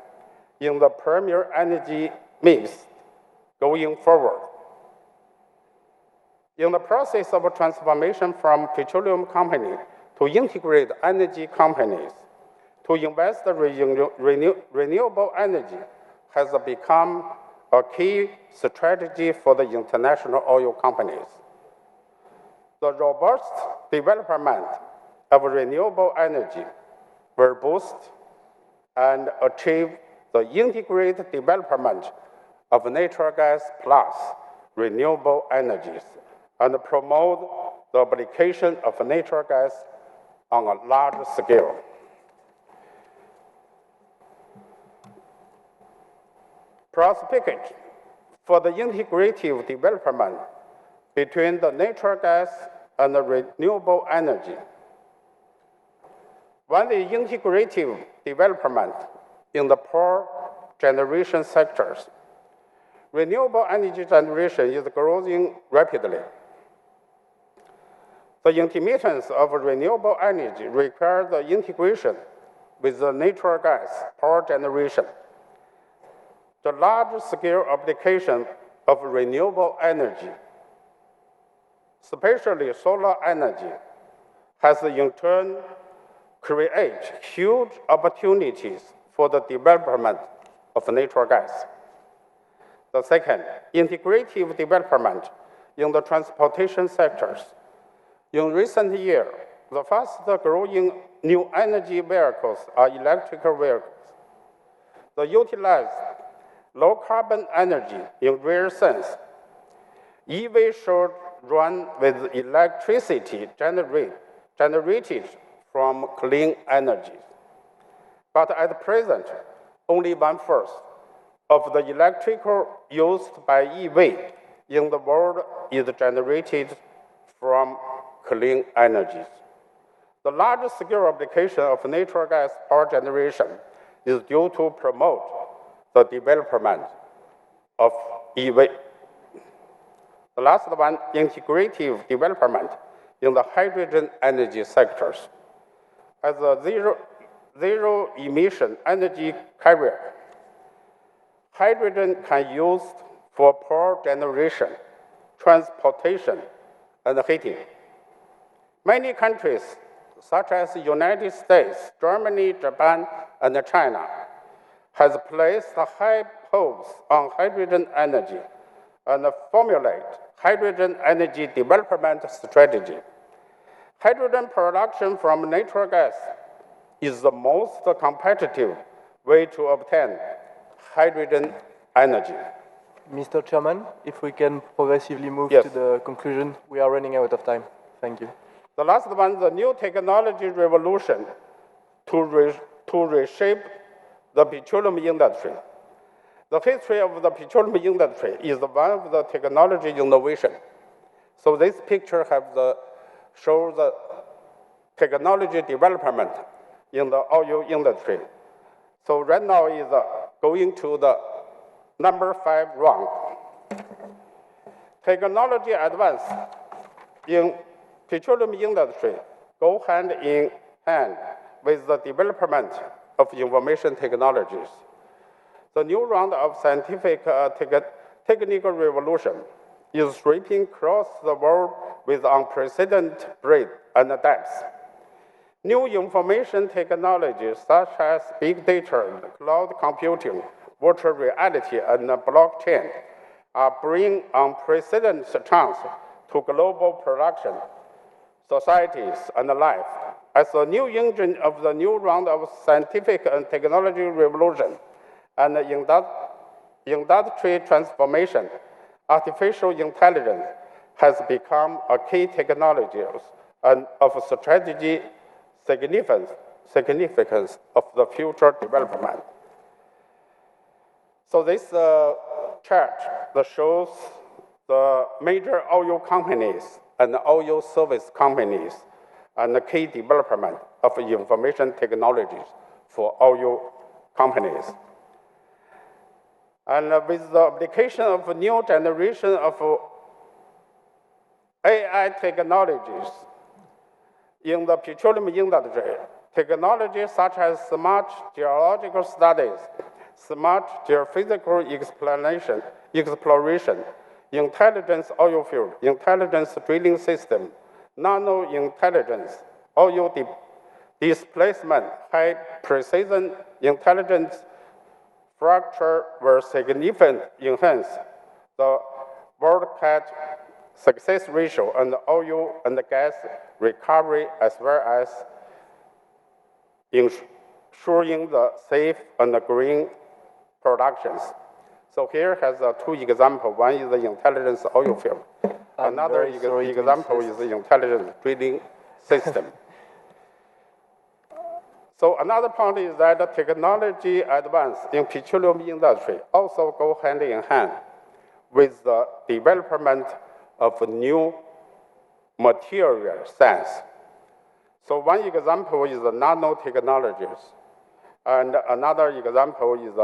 in the premier energy mix going forward. In the process of transformation from petroleum company to integrate energy companies, to invest in renewable energy has become a key strategy for the international oil companies. The robust development of renewable energy will boost and achieve the integrated development of natural gas plus renewable energies and promote the application of natural gas on a large scale. Prospect for the integrative development between the natural gas and the renewable energy. When the integrative development in the power generation sectors, renewable energy generation is growing rapidly. The intermittence of renewable energy requires the integration with the natural gas power generation. The large-scale application of renewable energy, especially solar energy, has in turn created huge opportunities for the development of natural gas. The second, integrative development in the transportation sectors. In recent years, the fastest-growing new energy vehicles are electrical vehicles. They utilize low-carbon energy in real sense. EV should run with electricity generated from clean energy. But at present, only 1/4 of the electrical used by EV in the world is generated from clean energies. The large-scale application of natural gas power generation is due to promote the development of EV. The last one, integrative development in the hydrogen energy sectors. As a zero-emission energy carrier, hydrogen can be used for power generation, transportation, and heating. Many countries, such as the United States, Germany, Japan, and China, has placed high hopes on hydrogen energy and formulate hydrogen energy development strategy. Hydrogen production from natural gas is the most competitive way to obtain hydrogen energy. Mr. Chairman, if we can progressively move Yes. to the conclusion, we are running out of time. Thank you. The last one, the new technology revolution to reshape the petroleum industry. The history of the petroleum industry is one of the technology innovation. So this picture shows the technology development in the oil industry. So right now is going to the number 5 round. Technology advance in petroleum industry go hand in hand with the development of information technologies. The new round of scientific technical revolution is sweeping across the world with unprecedented breadth and depth. New information technologies such as big data, cloud computing, virtual reality, and blockchain are bringing unprecedented chance to global production, societies, and life. As a new engine of the new round of scientific and technology revolution and industry transformation, artificial intelligence has become a key technology and of strategic significance of the future development. So this chart that shows the major oil companies and oil service companies and the key development of information technologies for oil companies. And with the application of a new generation of AI technologies in the petroleum industry. Technologies such as smart geological studies, smart geophysical exploration, intelligence oil field, intelligence drilling system, nano-intelligence, oil displacement, high precision intelligence fracture will significantly enhance the world catch success ratio and oil and gas recovery, as well as ensuring the safe and green productions. So here has two examples. One is the intelligence oil field. Another example is the intelligence drilling system. So another point is that the technology advance in petroleum industry also go hand in hand with the development of new material science. So one example is the nanotechnologies, and another example is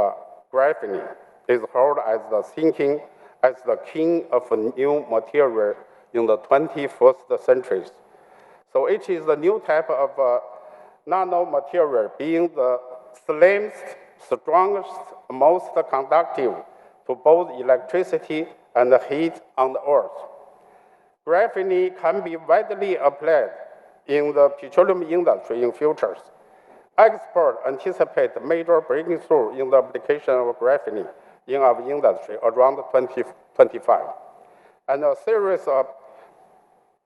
graphene. Is held as the thinking as the king of new material in the 21st century. So it is the new type of nanomaterial, being the slimmest, strongest, most conductive to both electricity and heat on the earth. Graphene can be widely applied in the petroleum industry in futures. Experts anticipate major breakthrough in the application of graphene in our industry around 2025, and a series of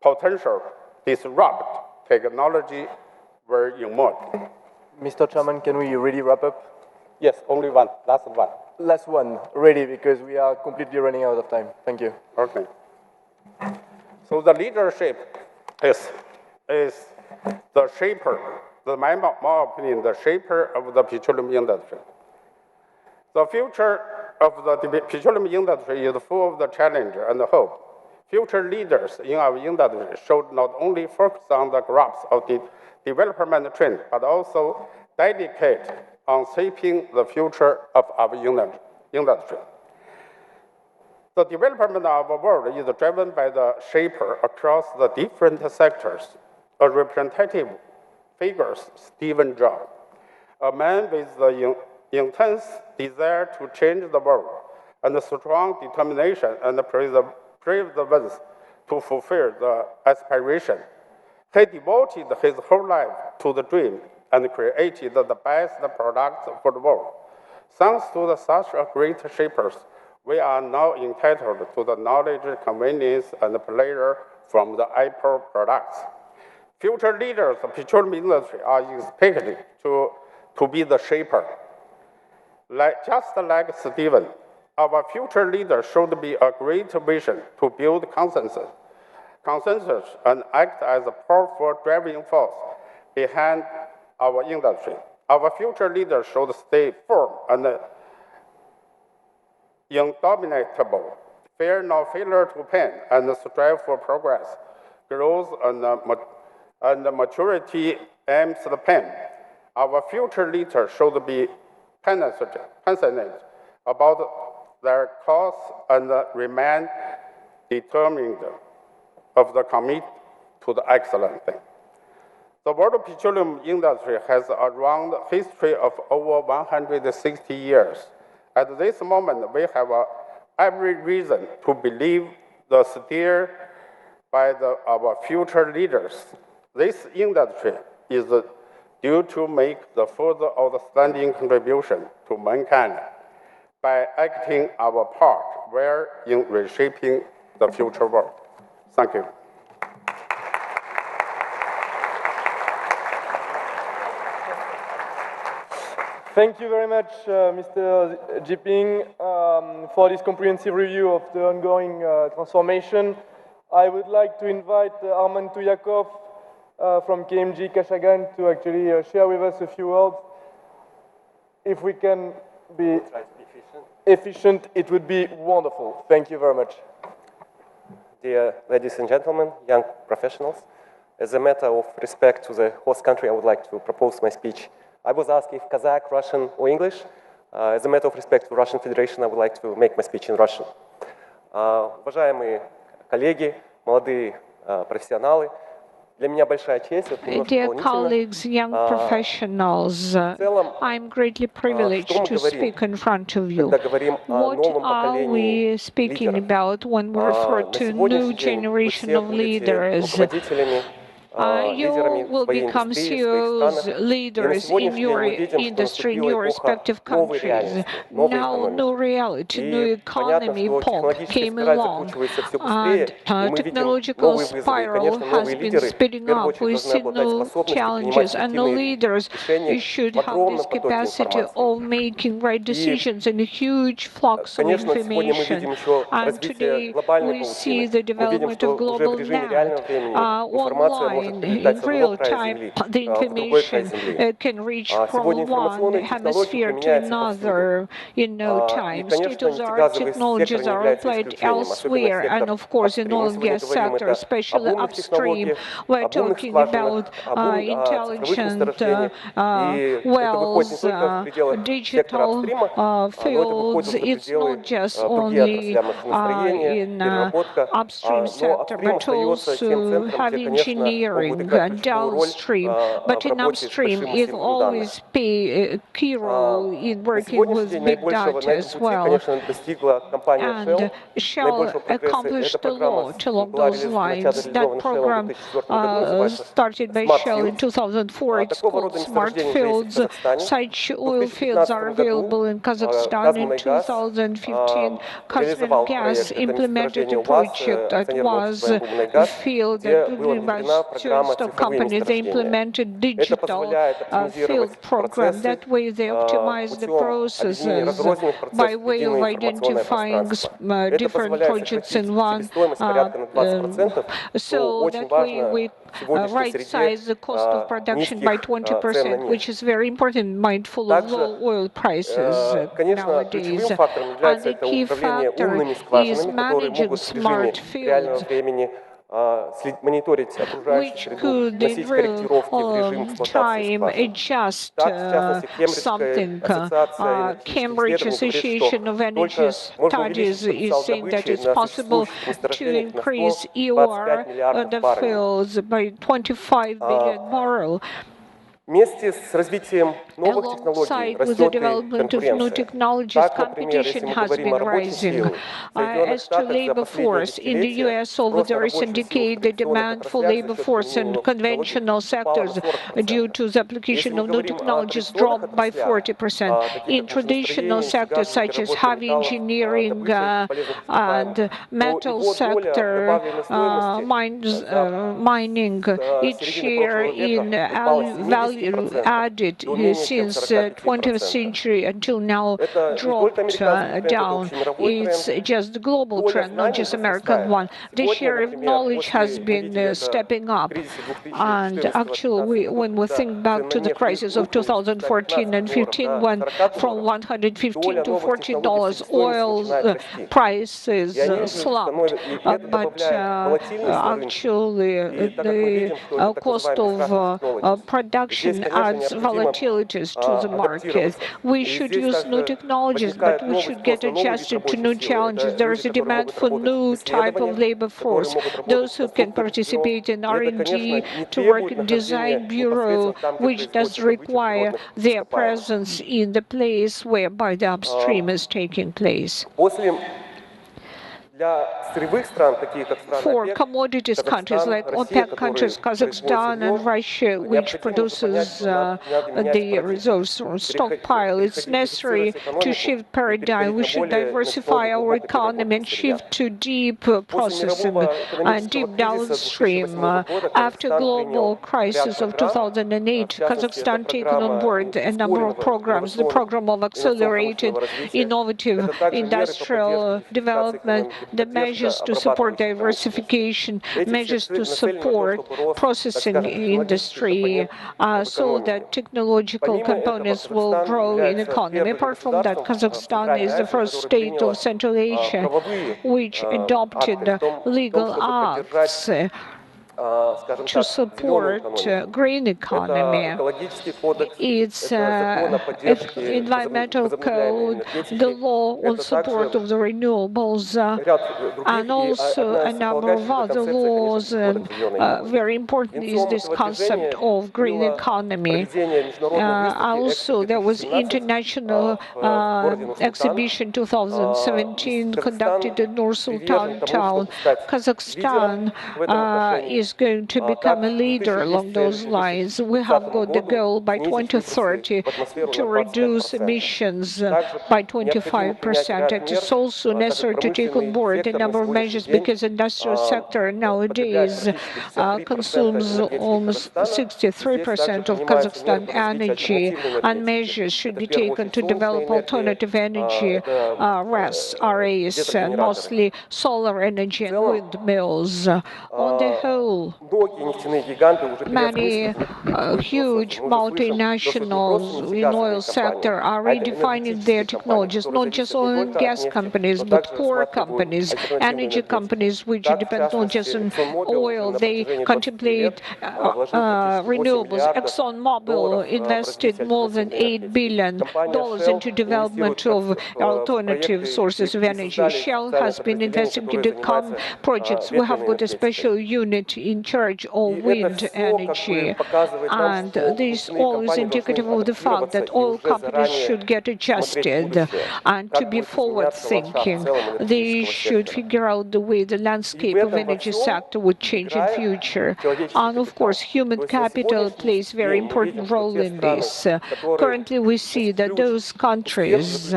potential disrupt technology will emerge. Mr. Chairman, can we really wrap up? Yes, only one, last one. Last one, ready, because we are completely running out of time. Thank you. Okay. So the leadership is the shaper, my opinion, the shaper of the petroleum industry. The future of the petroleum industry is full of the challenge and hope. Future leaders in our industry should not only focus on the grasp of the development trend, but also dedicate on shaping the future of our industry. The development of our world is driven by the shaper across the different sectors. A representative figure, Stephen Jobs, a man with the intense desire to change the world and a strong determination and perseverance to fulfill the aspiration. He devoted his whole life to the dream and created the best products for the world. Thanks to such a great shapers, we are now entitled to the knowledge, convenience, and pleasure from the Apple products. Future leaders of the petroleum industry are expected to be the shaper. Just like Stephen, our future leader should be a great vision to build consensus and act as a powerful driving force behind our industry. Our future leader should stay firm and indomitable, fear no failure to pain, and strive for progress, growth, and maturity aims the pain. Our future leader should be passionate about their cause and remain determined of the commit to the excellent thing. The world petroleum industry has a long history of over 160 years. At this moment, we have every reason to believe the steer by our future leaders. This industry is due to make the further outstanding contribution to mankind by acting our part well in reshaping the future world. Thank you. Thank you very much, Mr. Jiping, for this comprehensive review of the ongoing transformation. I would like to invite Armand Tuyakov from KMG Kashagan to actually share with us a few words. If we can be efficient, it would be wonderful. Thank you very much. Dear ladies and gentlemen, young professionals, as a matter of respect to the host country, I would like to propose my speech. I was asked if Kazakh, Russian, or English. As a matter of respect to Russian Federation, I would like to make my speech in Russian. Уважаемые коллеги, молодые профессионалы. Для меня большая честь, это немножко Dear волнительно. colleagues, young professionals, I'm greatly privileged to speak in front of you. What are we speaking about when we refer to new generation of leaders? You will become CEOs, leaders in your industry, in your respective countries. Now, new reality, new economy pop came along, and technological spiral has been speeding up. We see new challenges, and the leaders should have this capacity of making right decisions in a huge flux of information. And today, we see the development of global net, online, in real time, the information can reach from one hemisphere to another in no time. State-of-the-art technologies are applied elsewhere, and of course in oil and gas sector, especially upstream. We're talking about intelligent wells, digital fields. It's not just only in upstream sector, but also have engineering and downstream. But in upstream, it will always play a key role in working with big data as well. And Shell accomplished a lot along those lines. That program started by Shell in 2004. It's called Smart Fields. Such oil fields are available in Kazakhstan. In 2015, Kazakh implemented a project that was a field that by stock companies. They implemented digital field program. That way they optimize the processes by way of identifying different projects in one. So that way we right-size the cost of production by 20%, which is very important, mindful of low oil prices nowadays. And the key factor is managing smart fields, which could in real time adjust something. Cambridge Association of Energy Studies is saying that it's possible to increase EOR on the fields by 25 billion barrels. Alongside with the development of new technologies, competition has been rising. As to labor force, in the US over the recent decade, the demand for labor force in conventional sectors due to the application of new technologies dropped by 40%. In traditional sectors such as heavy engineering and metal sector, mining, its share in value added since 20th century until now dropped down. It's just the global trend, not just American one. The share of knowledge has been stepping up. And actually, when we think back to the crisis of 2014 and 15, when from $115 to $14 oil prices slumped, but actually the cost of production adds volatilities to the market. We should use new technologies, but we should get adjusted to new challenges. There is a demand for new type of labor force, those who can participate in R&D, to work in design bureau, which does require their presence in the place whereby the upstream is taking place. For commodities countries like OPEC countries, Kazakhstan and Russia, which produces the reserves or stockpile, it's necessary to shift paradigm. We should diversify our economy and shift to deep processing and deep downstream. After global crisis of 2008, Kazakhstan taken on board a number of programs, the program of accelerated innovative industrial development, the measures to support diversification, measures to support processing industry, so that technological components will grow in economy. Apart from that, Kazakhstan is the first state of Central Asia which adopted legal acts to support green economy. It's environmental code, the law on support of the renewables, and also a number of other laws. And very important is this concept of green economy. Also, there was international exhibition 2017 conducted in Nur Sultan town. Kazakhstan is going to become a leader along those lines. We have got the goal by 2030 to reduce emissions by 25%. It is also necessary to take on board a number of measures because the industrial sector nowadays consumes almost 63% of Kazakhstan energy, and measures should be taken to develop alternative energy, RAS, mostly solar energy and windmills. On the whole, many huge multinationals in oil sector are redefining their technologies, not just oil and gas companies, but core companies, energy companies which depend not just on oil. They contemplate renewables. ExxonMobil invested more than $8 billion into development of alternative sources of energy. Shell has been investing in the COM projects. We have got a special unit in charge of wind energy. And this all is indicative of the fact that oil companies should get adjusted and to be forward-thinking. They should figure out the way the landscape of energy sector would change in future. And of course, human capital plays a very important role in this. Currently, we see that those countries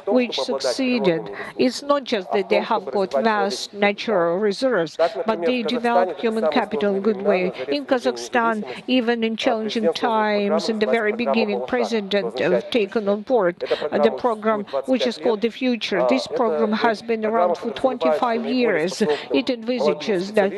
which succeeded, it's not just that they have got vast natural reserves, but they develop human capital in a good way. In Kazakhstan, even in challenging times, in the very beginning, President taken on board the program which is called The Future. This program has been around for 25 years. It envisages that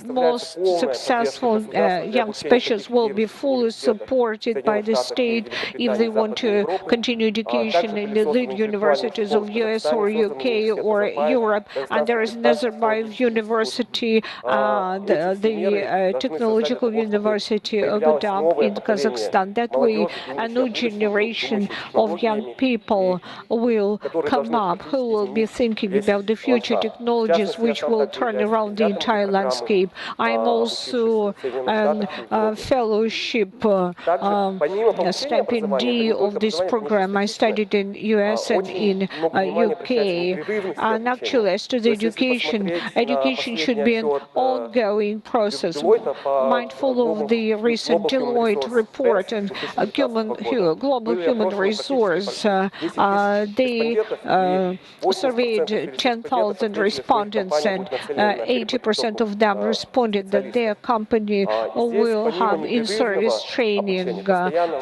most successful young specialists will be fully supported by the state if they want to continue education in the lead universities of US or UK or Europe. And there is Nazarbayev University, the Technological University of Gadam in Kazakhstan. That way, a new generation of young people will come up who will be thinking about the future technologies which will turn around the entire landscape. I'm also a fellowship stipendee of this program. I studied in US and in UK. And actually, as to the education should be an ongoing process. Mindful of the recent Deloitte report on global human resource, they surveyed 10,000 respondents, and 80% of them responded that their company will have in-service training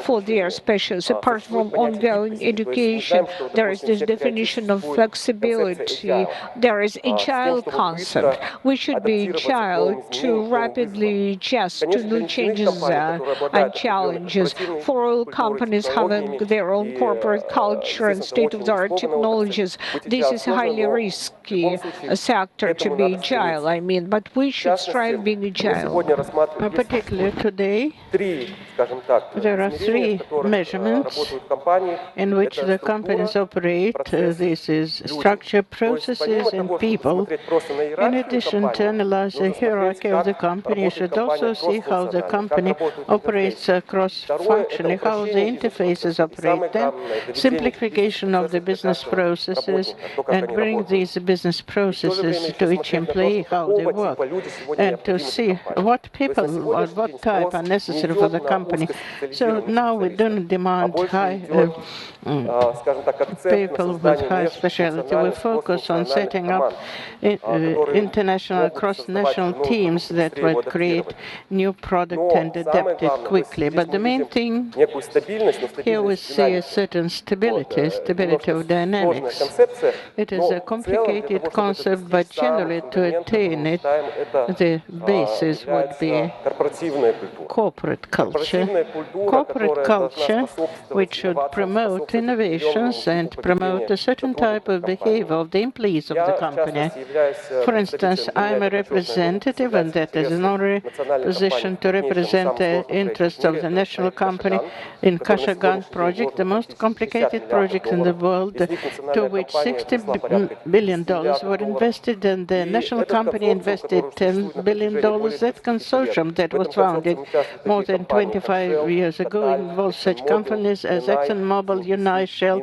for their specialists. Apart from ongoing education, there is this definition of flexibility. There is agile concept. We should be agile to rapidly adjust to new changes and challenges. For all companies having their own corporate culture and state-of-the-art technologies, this is a highly risky sector to be agile, but we should strive being agile. Particularly today, there are three measurements in which the companies operate. This is structure, processes, and people. In addition to analyze the hierarchy of the company, you should also see how the company operates cross-functionally, how the interfaces operate them, simplification of the business processes, and bring these business processes to each employee, how they work, and to see what people or what type are necessary for the company. So now we don't demand high people with high specialty. We focus on setting up international, cross-national teams that would create new product and adapt it quickly. But the main thing here we see a certain stability of dynamics. It is a complicated concept, but generally to attain it, the basis would be corporate culture. Corporate culture, which should promote innovations and promote a certain type of behavior of the employees of the company. For instance, I'm a representative given that as an honorary position to represent the interests of the national company in Kashagan project, the most complicated project in the world, to which $60 billion were invested, and the national company invested $10 billion. That consortium that was founded more than 25 years ago involves such companies as ExxonMobil, United Shell,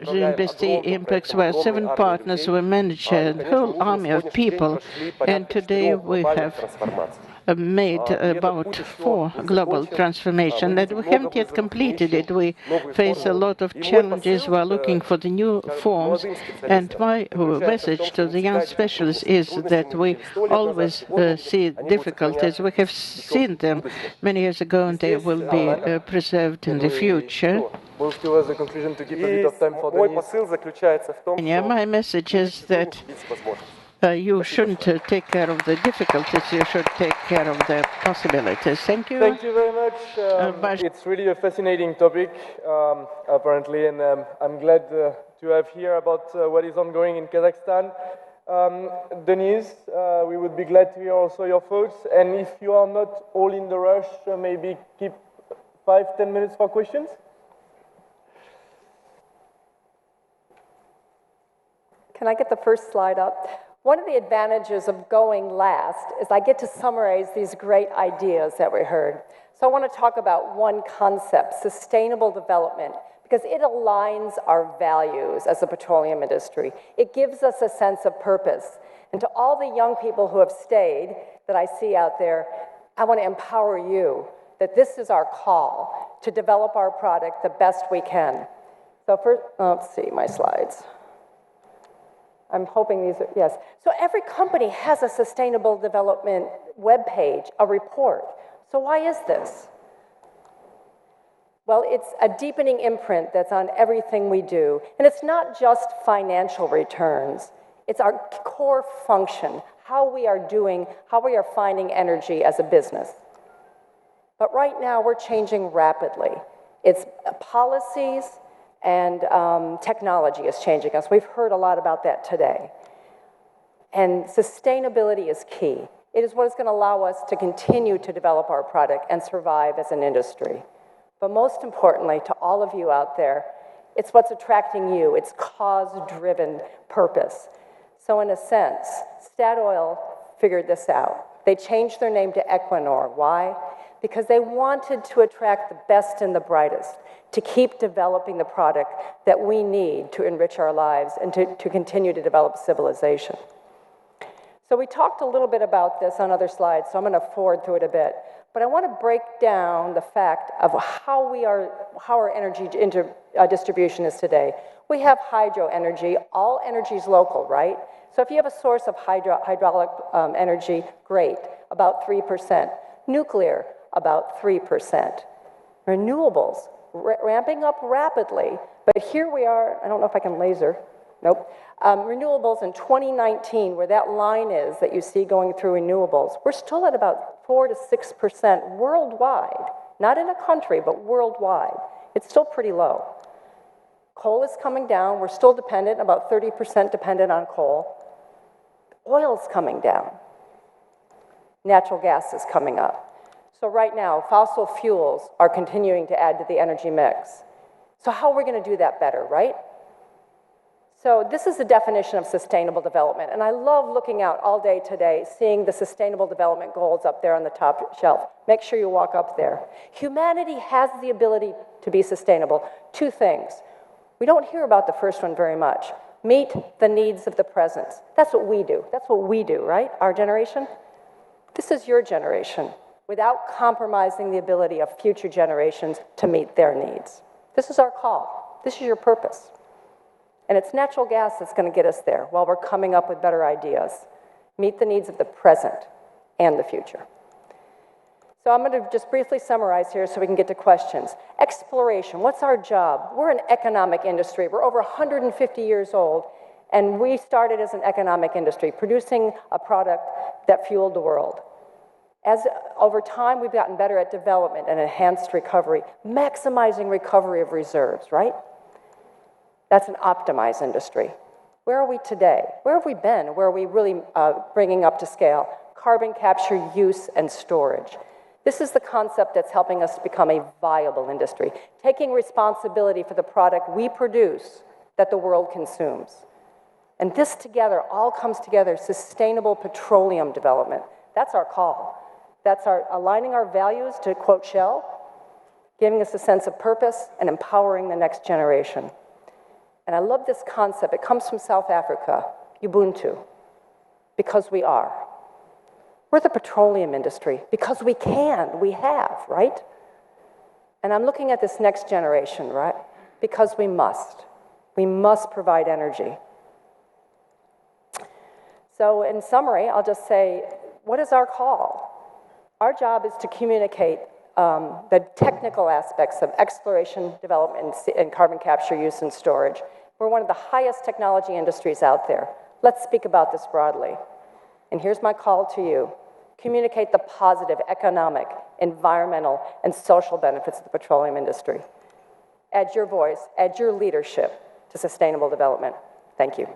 GNBC, Impex, where 7 partners will manage a whole army of people, and today we have made about 4 global transformation, and we haven't yet completed it. We face a lot of challenges. We are looking for the new forms, and my message to the young specialists is that we always see difficulties. We have seen them many years ago, and they will be preserved in the future. Move towards the conclusion to keep a bit of time for Denise. My message is that you shouldn't take care of the difficulties, you should take care of the possibilities. Thank you. Thank you very much. It's really a fascinating topic, apparently, and I'm glad to have here about what is ongoing in Kazakhstan. Denise, we would be glad to hear also your thoughts, and if you are not all in the rush, maybe keep 5-10 minutes for questions. Can I get the first slide up? One of the advantages of going last is I get to summarize these great ideas that we heard. So I want to talk about one concept, sustainable development, because it aligns our values as a petroleum industry. It gives us a sense of purpose. And to all the young people who have stayed that I see out there, I want to empower you that this is our call to develop our product the best we can. So first, let's see my slides. I'm hoping these are, yes. So every company has a sustainable development webpage, a report. So why is this? Well, it's a deepening imprint that's on everything we do. And it's not just financial returns. It's our core function, how we are doing, how we are finding energy as a business. But right now, we're changing rapidly. It's policies, and technology is changing us. We've heard a lot about that today. And sustainability is key. It is what is going to allow us to continue to develop our product and survive as an industry. But most importantly, to all of you out there, it's what's attracting you. It's cause-driven purpose. So in a sense, Statoil figured this out. They changed their name to Equinor. Why? Because they wanted to attract the best and the brightest, to keep developing the product that we need to enrich our lives and to continue to develop civilization. So we talked a little bit about this on other slides, so I'm going to forward through it a bit. But I want to break down the fact of how our energy distribution is today. We have hydro energy. All energy is local, right? So if you have a source of hydraulic energy, great, about 3%. Nuclear, about 3%. Renewables, ramping up rapidly, but here we are, I don't know if I can laser, nope. Renewables in 2019, where that line is that you see going through renewables, we're still at about 4 to 6% worldwide, not in a country, but worldwide. It's still pretty low. Coal is coming down, we're still dependent, about 30% dependent on coal. Oil's coming down. Natural gas is coming up. So right now, fossil fuels are continuing to add to the energy mix. So how are we going to do that better, right? So this is the definition of sustainable development. And I love looking out all day today, seeing the sustainable development goals up there on the top shelf. Make sure you walk up there. Humanity has the ability to be sustainable. 2 things. We don't hear about the first one very much. Meet the needs of the present. That's what we do. That's what we do, right? Our generation. This is your generation, without compromising the ability of future generations to meet their needs. This is our call. This is your purpose. And it's natural gas that's going to get us there while we're coming up with better ideas. Meet the needs of the present and the future. So I'm going to just briefly summarize here so we can get to questions. Exploration, what's our job? We're an economic industry. We're over 150 years old, and we started as an economic industry, producing a product that fueled the world. As over time, we've gotten better at development and enhanced recovery, maximizing recovery of reserves, right? That's an optimized industry. Where are we today? Where have we been? Where are we really bringing up to scale? Carbon capture, use, and storage. This is the concept that's helping us to become a viable industry, taking responsibility for the product we produce that the world consumes. And this together all comes together, sustainable petroleum development. That's our call. That's our aligning our values, to quote Shell, giving us a sense of purpose and empowering the next generation. And I love this concept. It comes from South Africa, Ubuntu, because we are. We're the petroleum industry because we can, we have, right? And I'm looking at this next generation, right? Because we must. We must provide energy. So in summary, I'll just say, what is our call? Our job is to communicate the technical aspects of exploration, development, and carbon capture, use, and storage. We're one of the highest technology industries out there. Let's speak about this broadly. And here's my call to you. Communicate the positive economic, environmental, and social benefits of the petroleum industry. Add your voice, add your leadership to sustainable development. Thank you.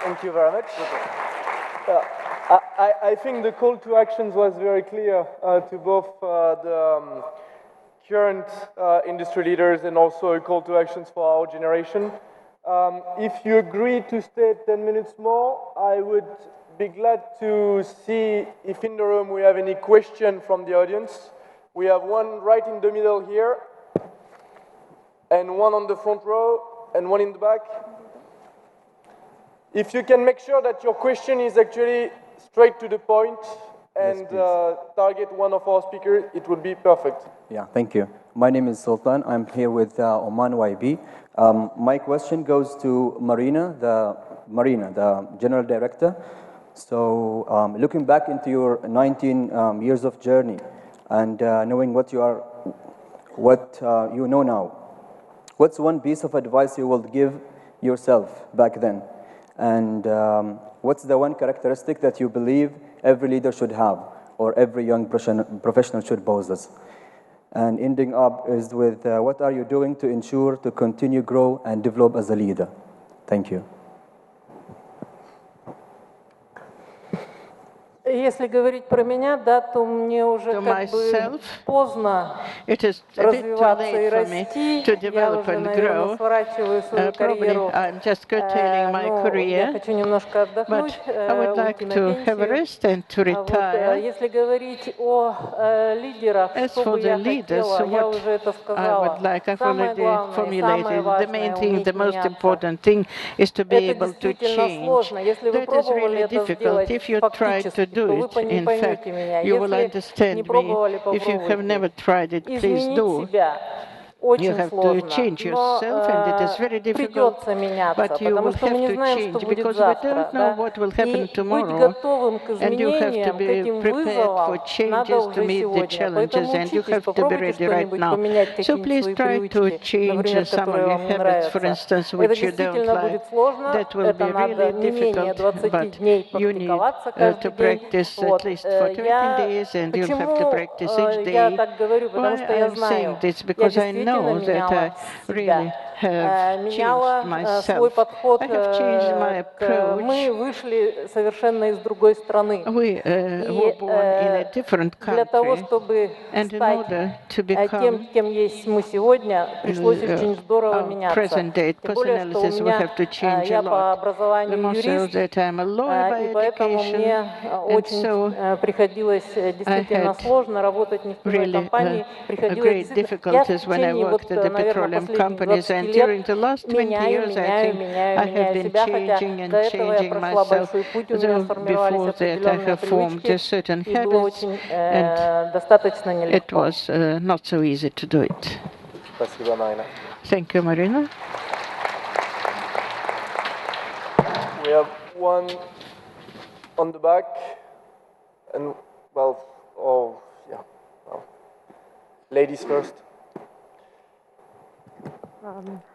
Thank you very much. I think the call to actions was very clear to both the current industry leaders and also a call to actions for our generation. If you agree to stay 10 minutes more, I would be glad to see if in the room we have any question from the audience. We have one right in the middle here, and one on the front row, and one in the back. If you can make sure that your question is actually straight to the point and target one of our speakers, it would be perfect. Yeah, thank you. My name is Sultan. I'm here with Oman YB. My question goes to Marina, the General Director. So looking back into your 19 years of journey and knowing what you know now, what's one piece of advice you will give yourself back then? And what's the one characteristic that you believe every leader should have, or every young professional should possess? And ending up is with what are you doing to ensure to continue grow and develop as a leader? Thank you. Если говорить про меня, да, то мне уже как бы поздно развиваться и расти. Я уже, наверное, сворачиваю свою карьеру. Я хочу немножко отдохнуть, уйти на пенсию. Если говорить о лидерах, что бы я хотела, я уже это сказала. Самое главное, самое важное — уметь меняться. Это действительно сложно. Если вы пробовали это сделать фактически, то вы не поймете меня. Если не пробовали, попробуйте. Изменить себя очень сложно, но придется меняться, потому что мы не знаем, что будет завтра. Да? И быть готовым к изменениям, к этим вызовам надо уже сегодня. Поэтому учитесь, попробуйте что-нибудь поменять, какие-нибудь свои привычки, например, которые вам не нравятся. Это действительно будет сложно, это надо не менее 20 дней практиковаться каждый день. Вот. Почему я так говорю? Потому что я знаю, я действительно меняла себя, меняла свой подход. Мы вышли совершенно из другой страны. И для того, чтобы стать тем, кем есть мы сегодня, пришлось очень здорово меняться. Тем более, что у меня, я по образованию юрист, и поэтому мне очень приходилось действительно сложно работать не в первой компании. Приходилось действительно, я в течение наверное, последних 20 лет меняю себя, хотя до этого я прошла большой путь, у меня сформировались определенные привычки, и было очень достаточно нелегко. Спасибо, Марина. Thank you, Marina. We have one on the back, and ladies first.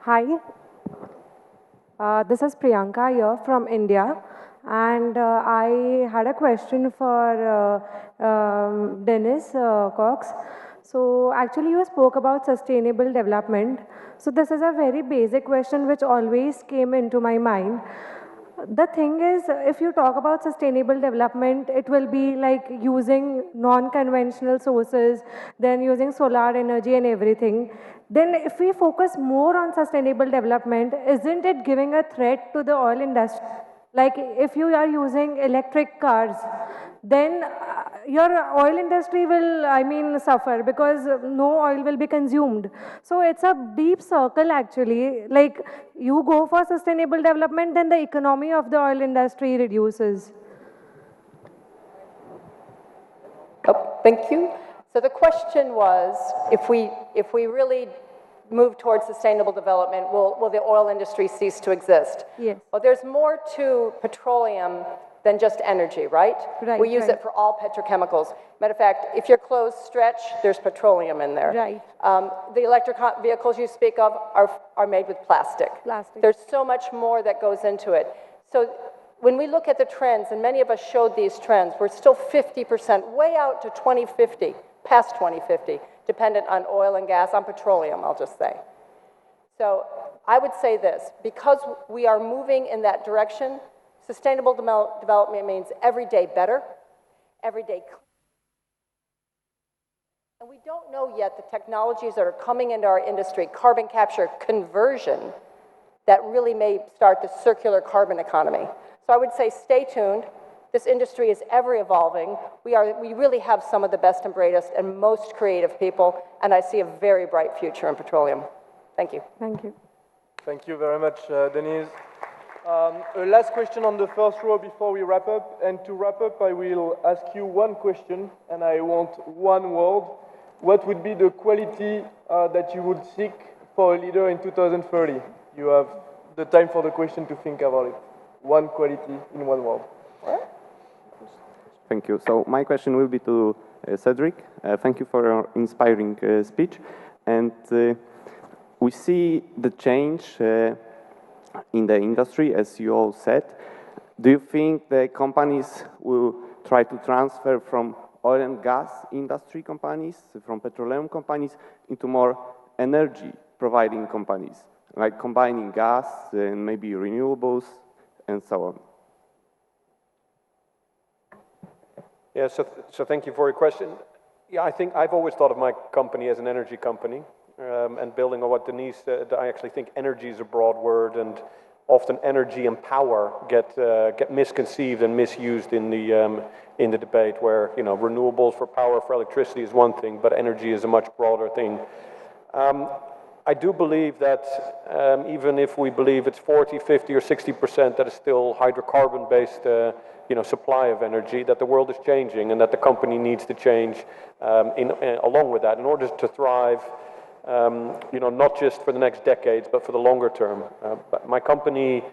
Hi, this is Priyanka here from India, and I had a question for Dennis Cox. So actually you spoke about sustainable development. So this is a very basic question which always came into my mind. The thing is, if you talk about sustainable development, it will be like using non-conventional sources, then using solar energy and everything. Then if we focus more on sustainable development, isn't it giving a threat to the oil industry? Like if you are using electric cars, then your oil industry will, I mean, suffer because no oil will be consumed. So it's a deep circle actually. Like you go for sustainable development, then the economy of the oil industry reduces. Oh, thank you. So the question was, if we really move towards sustainable development, will the oil industry cease to exist? Yes. Well, there's more to petroleum than just energy, right? Right, We use right. it for all petrochemicals. Matter of fact, if your clothes stretch, there's petroleum in there. Right. The electric vehicles you speak of are made with plastic. Plastic. There's so much more that goes into it. So when we look at the trends, and many of us showed these trends, we're still 50%, way out to 2050, past 2050, dependent on oil and gas, on petroleum, I'll just say. So I would say this, because we are moving in that direction, sustainable development means every day better, every day cleaner. And we don't know yet the technologies that are coming into our industry, carbon capture, conversion, that really may start the circular carbon economy. So I would say stay tuned. This industry is ever evolving. We really have some of the best and brightest and most creative people, and I see a very bright future in petroleum. Thank you. Thank you. Thank you very much, Denise. A last question on the first row before we wrap up. And to wrap up, I will ask you one question, and I want one word. What would be the quality that you would seek for a leader in 2030? You have the time for the question to think about it. One quality in one word. Thank you. So my question will be to Cedric. Thank you for your inspiring speech. And we see the change in the industry, as you all said. Do you think the companies will try to transfer from oil and gas industry companies, from petroleum companies, into more energy providing companies, like combining gas and maybe renewables and so on? Yeah, so thank you for your question. Yeah, I think I've always thought of my company as an energy company, and building on what Denise said, I actually think energy is a broad word, and often energy and power get misconceived and misused in the debate, where renewables for power, for electricity is one thing, but energy is a much broader thing. I do believe that even if we believe it's 40, 50, or 60% that is still hydrocarbon-based supply of energy, that the world is changing and that the company needs to change along with that in order to thrive, not just for the next decades, but for the longer term. But my company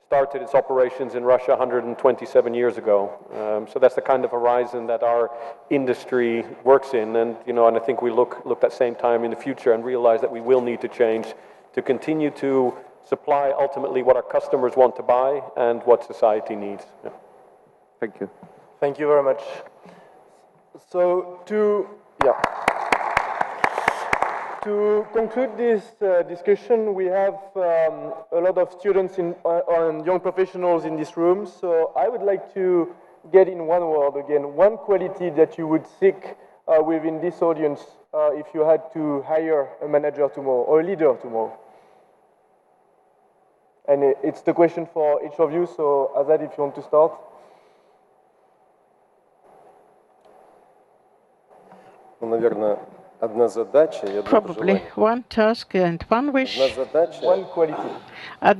started its operations in Russia 127 years ago. So that's the kind of horizon that our industry works in. And, and I think we look that same time in the future and realize that we will need to change to continue to supply ultimately what our customers want to buy and what society needs. Yeah. Thank you. Thank you very much. So to conclude this discussion, we have a lot of students and young professionals in this room. So I would like to get in one word again, one quality that you would seek within this audience if you had to hire a manager tomorrow or a leader tomorrow. And it's the question for each of you. So Azad, if you want to start. Probably one task and one wish. One quality. As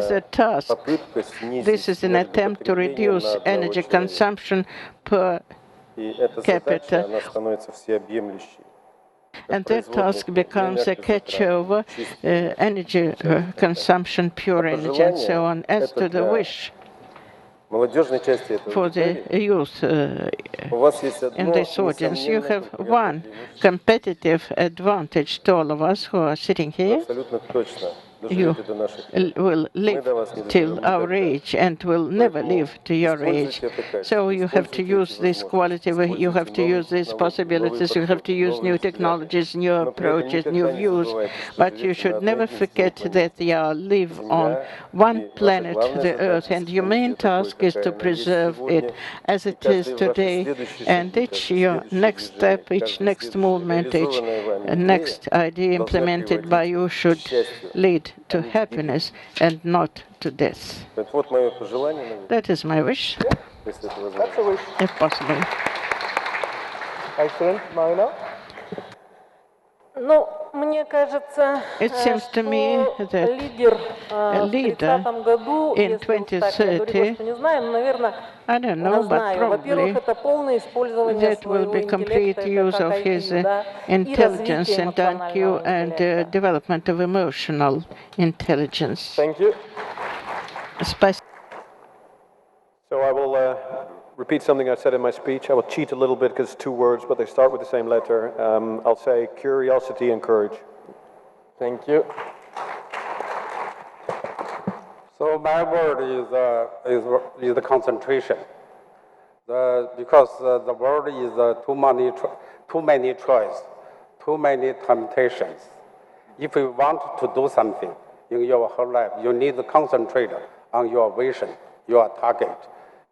a task, this is an attempt to reduce energy consumption per capita. And that task becomes a catch-over, energy consumption, pure energy, and so on. As to the wish for the youth in this audience, you have one competitive advantage to all of us who are sitting here. you will live till our age and will never live to your age. So you have to use this quality, you have to use these possibilities, you have to use new technologies, new approaches, new views, but you should never forget that you live on one planet, the Earth, and your main task is to preserve it as it is today, and each your next step, each next movement, each next idea implemented by you should lead to happiness and not to death. That is my wish. That's a wish. If possible. Excellent. Marina? It seems to me that a leader in 2030, I don't know, but probably that will be complete use of his intelligence and IQ and development of emotional intelligence. Thank you. So I will repeat something I said in my speech. I will cheat a little bit because it's two words, but they start with the same letter. I'll say curiosity and courage. Thank you. So my word is the concentration. Because the world is too many choices, too many temptations. If you want to do something in your whole life, you need to concentrate on your vision, your target,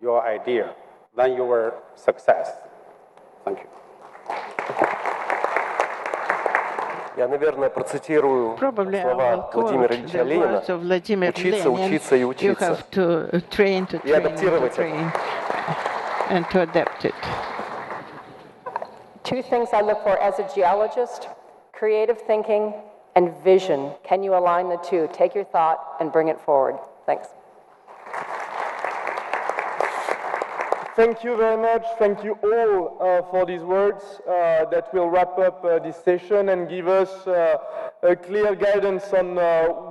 your idea. Then you will success. Thank you. Я, наверное, процитирую слова Владимира Ильича Ленина. Учиться, учиться и учиться. You have to train, и адаптировать это. And to adapt it. Two things I look for as a geologist: creative thinking and vision. Can you align the two? Take your thought and bring it forward. Thanks. Thank you very much. Thank you all for these words that will wrap up this session and give us a clear guidance on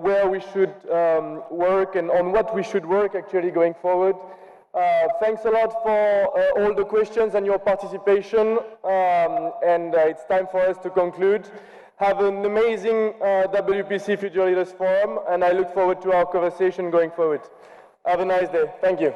where we should work and on what we should work actually going forward. Thanks a lot for all the questions and your participation. And it's time for us to conclude. Have an amazing WPC Future Leaders Forum, and I look forward to our conversation going forward. Have a nice day. Thank you.